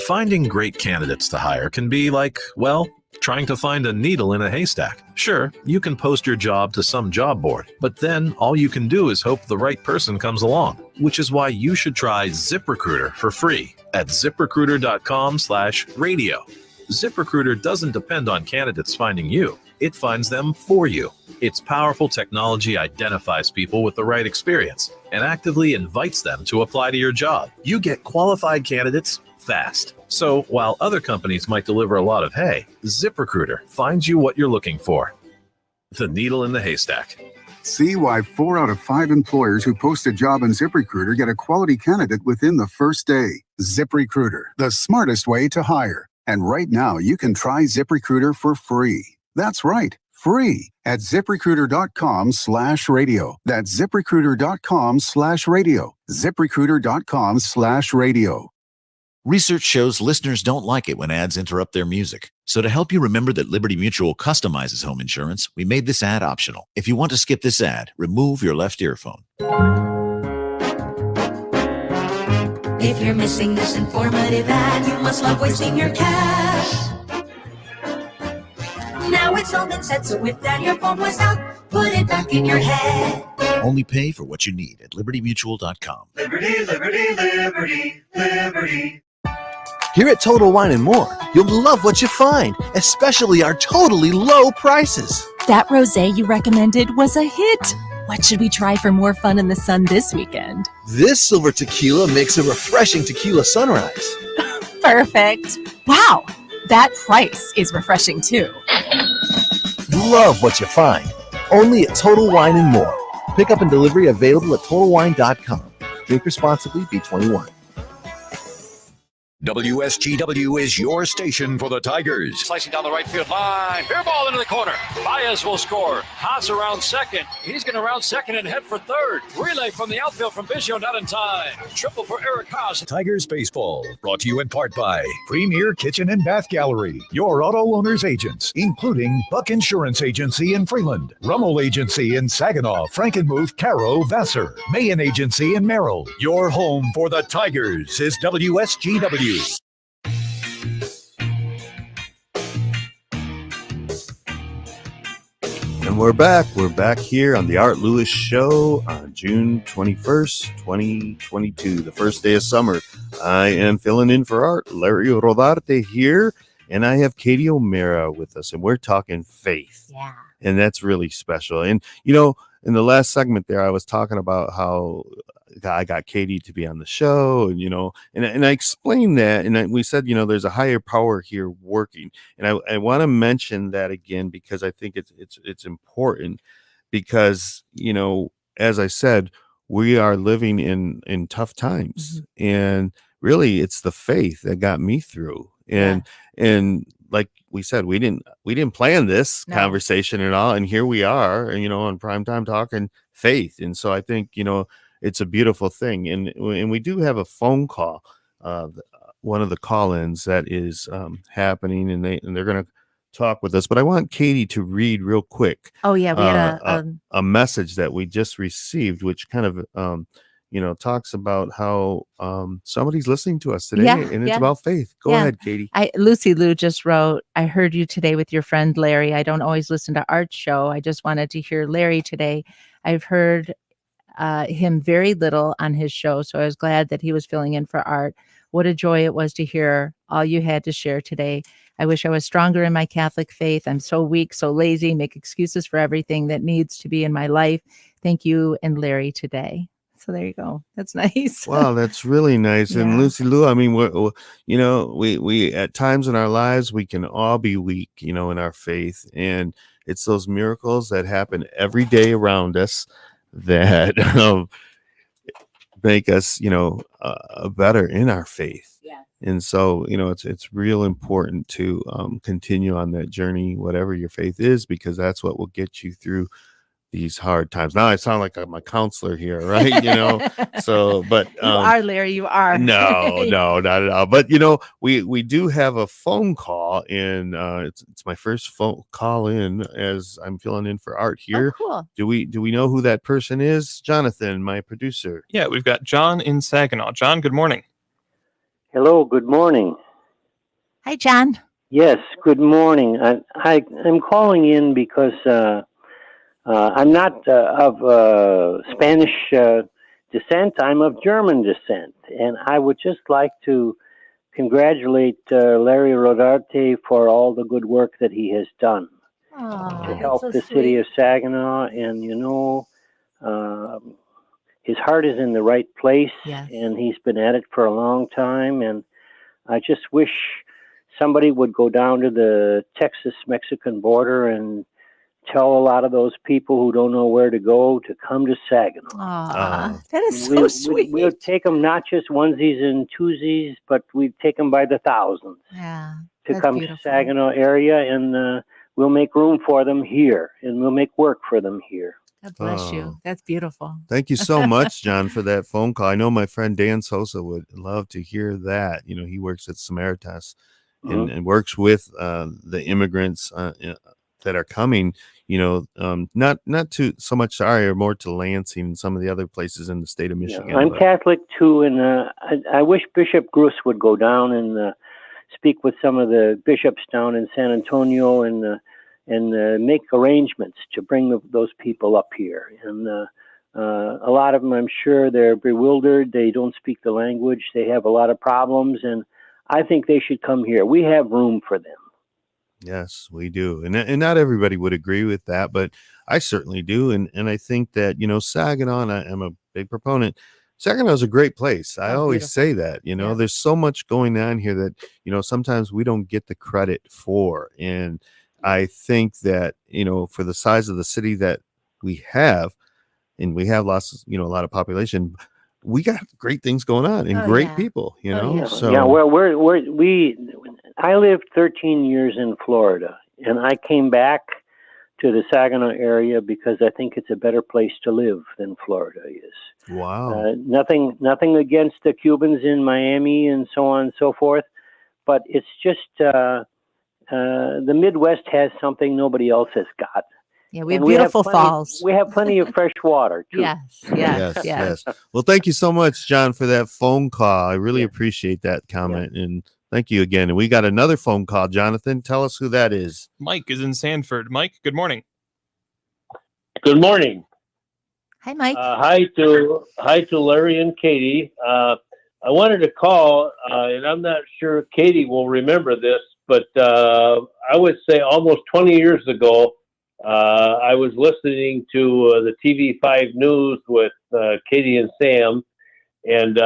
Finding great candidates to hire can be like, well, trying to find a needle in a haystack. Sure, you can post your job to some job board, but then all you can do is hope the right person comes along, which is why you should try ZipRecruiter for free at ZipRecruiter.com/radio. ZipRecruiter doesn't depend on candidates finding you. It finds them for you. Its powerful technology identifies people with the right experience and actively invites them to apply to your job. You get qualified candidates fast. So while other companies might deliver a lot of hay, ZipRecruiter finds you what you're looking for. The needle in the haystack. See why 4 out of 5 employers who post a job on ZipRecruiter get a quality candidate within the first day. ZipRecruiter, the smartest way to hire. And right now, you can try ZipRecruiter for free. That's right, free at ZipRecruiter.com/radio. That's ZipRecruiter.com/radio. ZipRecruiter.com/radio. Research shows listeners don't like it when ads interrupt their music. So to help you remember that Liberty Mutual customizes home insurance, we made this ad optional. If you want to skip this ad, remove your left earphone. If you're missing this informative ad, you must love wasting your cash. Now it's all been said, so if that earphone was out, put it back in your head. Only pay for what you need at libertymutual.com. Liberty, liberty, liberty, liberty. Here at Total Wine & More, you'll love what you find, especially our totally low prices. That rosé you recommended was a hit. What should we try for more fun in the sun this weekend? This silver tequila makes a refreshing tequila sunrise. Perfect. Wow, that price is refreshing too. Love what you find. Only at Total Wine & More. Pickup and delivery available at TotalWine.com. Drink responsibly, B21. WSGW is your station for the Tigers. Slicing down the right field line. Fair ball into the corner. Baez will score. Haas around second. He's going to round second and head for third. Relay from the outfield from Biggio, not in time. Triple for Eric Haas. Tigers baseball, brought to you in part by Premier Kitchen and Bath Gallery, your auto owner's agents, including Buck Insurance Agency in Freeland, Rummel Agency in Saginaw, Frankenmuth, Caro, Vassar, Mayan Agency in Merrill. Your home for the Tigers is WSGW. And we're back. We're back here on the Art Lewis Show on June 21st, 2022, the first day of summer. I am filling in for Art, Larry Rodarte here, and I have Katie O'Mara with us, and we're talking faith. Yeah. And that's really special. And, in the last segment there, I was talking about how I got Katie to be on the show, and I explained that, and we said, there's a higher power here working, and I want to mention that again because I think it's important because as I said, we are living in tough times, and really it's the faith that got me through, and like we said, we didn't plan this conversation at all, and here we are, on primetime talking faith, and so I think it's a beautiful thing, and we do have a phone call, one of the call-ins that is happening, and they're going to talk with us. But I want Katie to read real quick. Oh yeah, we had a message that we just received, which kind of talks about how somebody's listening to us today, and it's yeah. about faith. Go Yeah. ahead, Katie. Lucy Lou just wrote, I heard you today with your friend Larry. I don't always listen to Art's show. I just wanted to hear Larry today. I've heard him very little on his show, so I was glad that he was filling in for Art. What a joy it was to hear all you had to share today. I wish I was stronger in my Catholic faith. I'm so weak, so lazy, make excuses for everything that needs to be in my life. Thank you and Larry today. So there you go. That's nice. Wow, that's really nice. And Yeah. Lucy Lou, I mean, we at times in our lives, we can all be weak, in our faith. And it's those miracles that happen every day around us that make us, better in our faith. Yeah. And so, it's real important to continue on that journey, whatever your faith is, because that's what will get you through these hard times. Now I sound like I'm a counselor here, right? So, but You are, Larry. You are. no, not at all. But we do have a phone call, and it's my first phone call in as I'm filling in for Art here. Oh, cool. Do we know who that person is? Jonathan, my producer. Yeah, we've got John in Saginaw. John, good morning. Hello, good morning. Hi, John. Yes, good morning. I'm calling in because I'm not of Spanish descent. I'm of German descent, and I would just like to congratulate Larry Rodarte for all the good work that he has done to help the city of Saginaw. And his heart is in the right place, and he's been at it for a long time. And I just wish somebody would go down to the Texas-Mexican border and tell a lot of those people who don't know where to go to come to Saginaw. That is so sweet. We'll take them not just onesies and twosies, but we'd take them by the thousands to come to Saginaw area, and we'll make room for them here, and we'll make work for them here. God bless you. That's beautiful. Thank you so much, John, for that phone call. I know my friend Dan Sosa would love to hear that. He works at Samaritas and works with the immigrants that are coming, not to so much or more to Lansing and some of the other places in the state of Michigan. Yeah, I'm Catholic too, and I wish Bishop Gruss would go down and speak with some of the bishops down in San Antonio and make arrangements to bring those people up here. And a lot of them, I'm sure, they're bewildered. They don't speak the language. They have a lot of problems, and I think they should come here. We have room for them. Yes, we do. And not everybody would agree with that, but I certainly do. And I think that, Saginaw, and I'm a big proponent. Saginaw is a great place. I always say that, there's so much going on here that, sometimes we don't get the credit for. And I think that, for the size of the city that we have, and we have lots, a lot of population, we got great things going on and great people, So I lived 13 years in Florida, and I came back to the Saginaw area because I think it's a better place to live than Florida is. Wow. Nothing against the Cubans in Miami and so on and so forth, but it's just the Midwest has something nobody else has got. Yeah, we have beautiful falls. We have plenty of fresh water, too. Yes. Well, thank you so much, John, for that phone call. I really appreciate that comment, and thank you again. And we got another phone call, Jonathan. Tell us who that is. Mike is in Sanford. Mike, good morning. Good morning. Hi, Mike. Hi to Larry and Katie. I wanted to call, and I'm not sure Katie will remember this, but I would say almost 20 years ago, I was listening to the TV5 News with Katie and Sam, and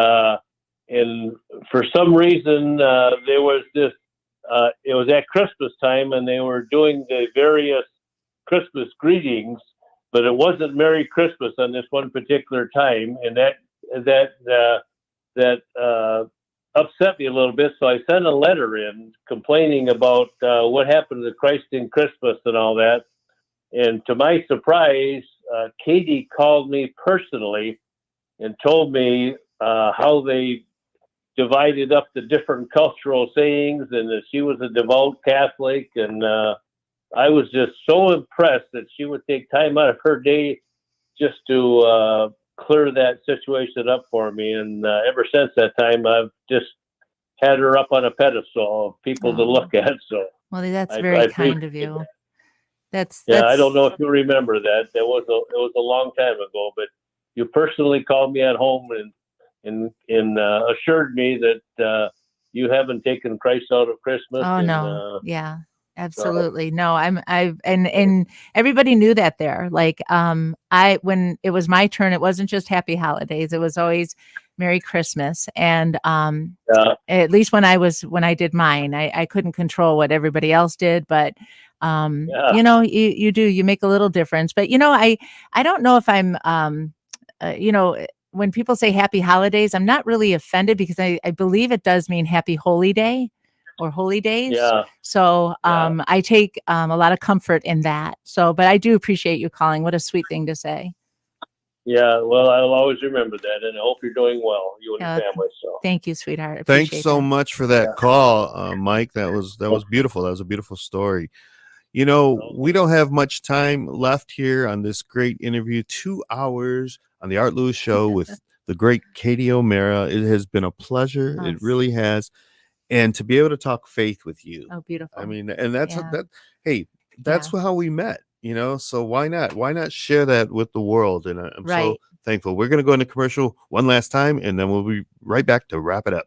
for some reason there was this. It was at Christmas time, and they were doing the various Christmas greetings, but it wasn't Merry Christmas on this one particular time, and that upset me a little bit. So I sent a letter in complaining about what happened to Christ in Christmas and all that. And to my surprise, Katie called me personally and told me how they divided up the different cultural sayings, and that she was a devout Catholic. And I was just so impressed that she would take time out of her day just to clear that situation up for me. And ever since that time, I've just had her up on a pedestal of people to look at. So, well, that's I very kind appreciate of you. that. That's I don't know if you remember that. It was a long time ago, but you personally called me at home and assured me that you haven't taken Christ out of Christmas. Oh and, no. Yeah. Absolutely. No, and everybody knew that there. Like when it was my turn, it wasn't just happy holidays. It was always Merry Christmas. And at least when I did mine, I couldn't control what everybody else did, but you know, you make a little difference. But you know, I don't know if I'm you know, when people say happy holidays, I'm not really offended because I believe it does mean happy holy day or holy days. Yeah. So I take a lot of comfort in that. So, but I do appreciate you calling. What a sweet thing to say. Yeah, well, I'll always remember that, and I hope you're doing well, you and your family. So, thank you, sweetheart. Thanks Appreciate so that. much for that call, Mike. That was beautiful. That was a beautiful story. You know, we don't have much time left here on this great interview. 2 hours on the Art Lewis Show with the great Katie O'Mara. It has been a pleasure. It really has. And to be able to talk faith with you. Oh, beautiful. I mean, and that's that's how we met, you know, so why not share that with the world? And I'm so thankful. We're going to go into commercial one last time, and then we'll be right back to wrap it up.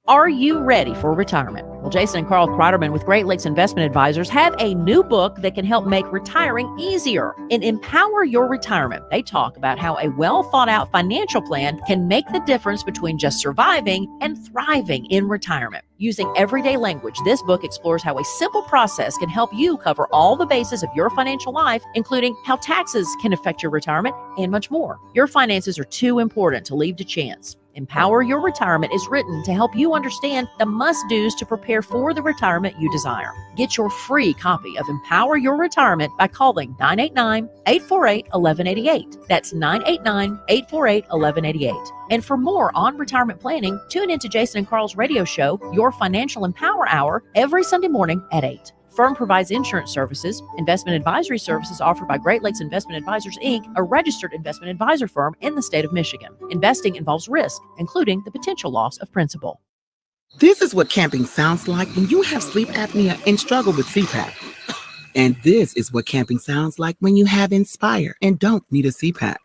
Are you ready for retirement? Well, Jason and Carl Kreiderman with Great Lakes Investment Advisors have a new book that can help make retiring easier. In Empower Your Retirement, they talk about how a well thought out financial plan can make the difference between just surviving and thriving in retirement. Using everyday language, this book explores how a simple process can help you cover all the bases of your financial life, including how taxes can affect your retirement and much more. Your finances are too important to leave to chance. Empower Your Retirement is written to help you understand the must-dos to prepare for the retirement you desire. Get your free copy of Empower Your Retirement by calling 989-848-1188. That's 989-848-1188. And for more on retirement planning, tune into Jason and Carl's radio show, Your Financial Empower Hour, every Sunday morning at 8. Firm provides insurance services, investment advisory services offered by Great Lakes Investment Advisors, Inc., a registered investment advisor firm in the state of Michigan. Investing involves risk, including the potential loss of principal. This is what camping sounds like when you have sleep apnea and struggle with CPAP. And this is what camping sounds like when you have Inspire and don't need a CPAP.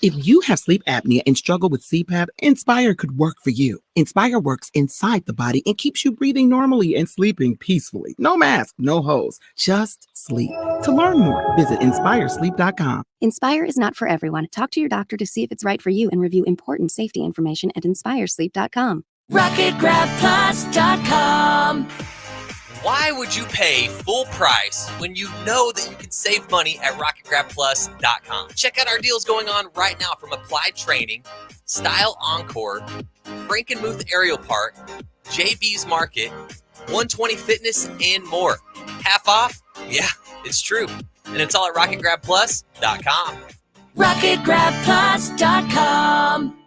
If you have sleep apnea and struggle with CPAP, Inspire could work for you. Inspire works inside the body and keeps you breathing normally and sleeping peacefully. No mask, no hose, just sleep. To learn more, visit inspiresleep.com. Inspire is not for everyone. Talk to your doctor to see if it's right for you and review important safety information at inspiresleep.com. RocketGrabPlus.com. Why would you pay full price when you know that you can save money at RocketGrabPlus.com? Check out our deals going on right now from Applied Training, Style Encore, Frankenmuth Aerial Park, JB's Market, 120 Fitness, and more. Half off? Yeah, it's true. And it's all at RocketGrabPlus.com. RocketGrabPlus.com.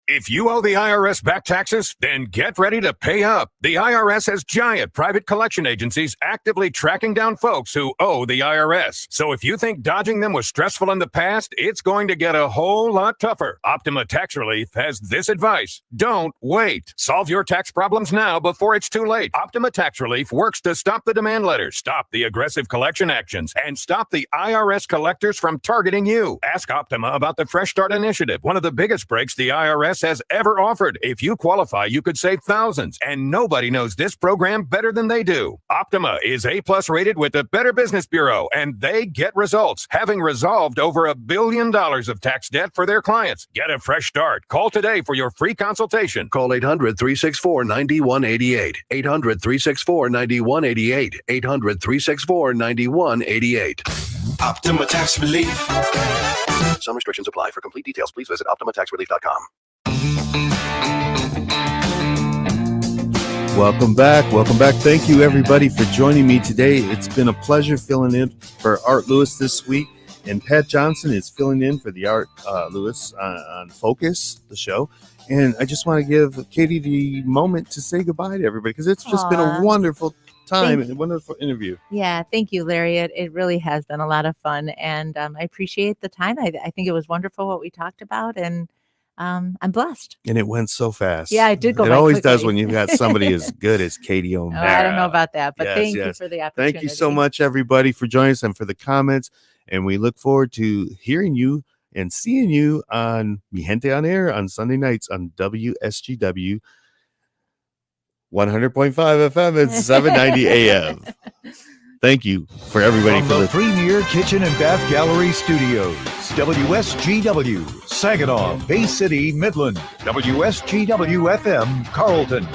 If you owe the IRS back taxes, then get ready to pay up. The IRS has giant private collection agencies actively tracking down folks who owe the IRS. So if you think dodging them was stressful in the past, it's going to get a whole lot tougher. Optima Tax Relief has this advice. Don't wait. Solve your tax problems now before it's too late. Optima Tax Relief works to stop the demand letters, stop the aggressive collection actions, and stop the IRS collectors from targeting you. Ask Optima about the Fresh Start Initiative, one of the biggest breaks the IRS has ever offered. If you qualify, you could save thousands, and nobody knows this program better than they do. Optima is A+ rated with the Better Business Bureau, and they get results, having resolved over $1 billion of tax debt for their clients. Get a fresh start. Call today for your free consultation. Call 800-364-9188. 800-364-9188. 800-364-9188. Optima Tax Relief. Some restrictions apply. For complete details, please visit OptimaTaxRelief.com. Welcome back. Thank you, everybody, for joining me today. It's been a pleasure filling in for Art Lewis this week. And Pat Johnson is filling in for the Art Lewis on Focus, the show. And I just want to give Katie the moment to say goodbye to everybody, because it's just been a wonderful time and a wonderful interview. Yeah, thank you, Larry. It really has been a lot of fun, and I appreciate the time. I think it was wonderful what we talked about, and I'm blessed. And it went so fast. Yeah, it did go It by always does quickly. when you've got somebody as good as Katie O'Mara. I don't know about that, but Yes, thank you yes. for the opportunity. Thank you so much, everybody, for joining us and for the comments. And we look forward to hearing you and seeing you on Mi Gente on Air on Sunday nights on WSGW 100.5 FM and 790 AM. Thank you for everybody From for the listening. Premier Kitchen and Bath Gallery Studios, WSGW, Saginaw, Bay City, Midland, WSGW FM, Carlton,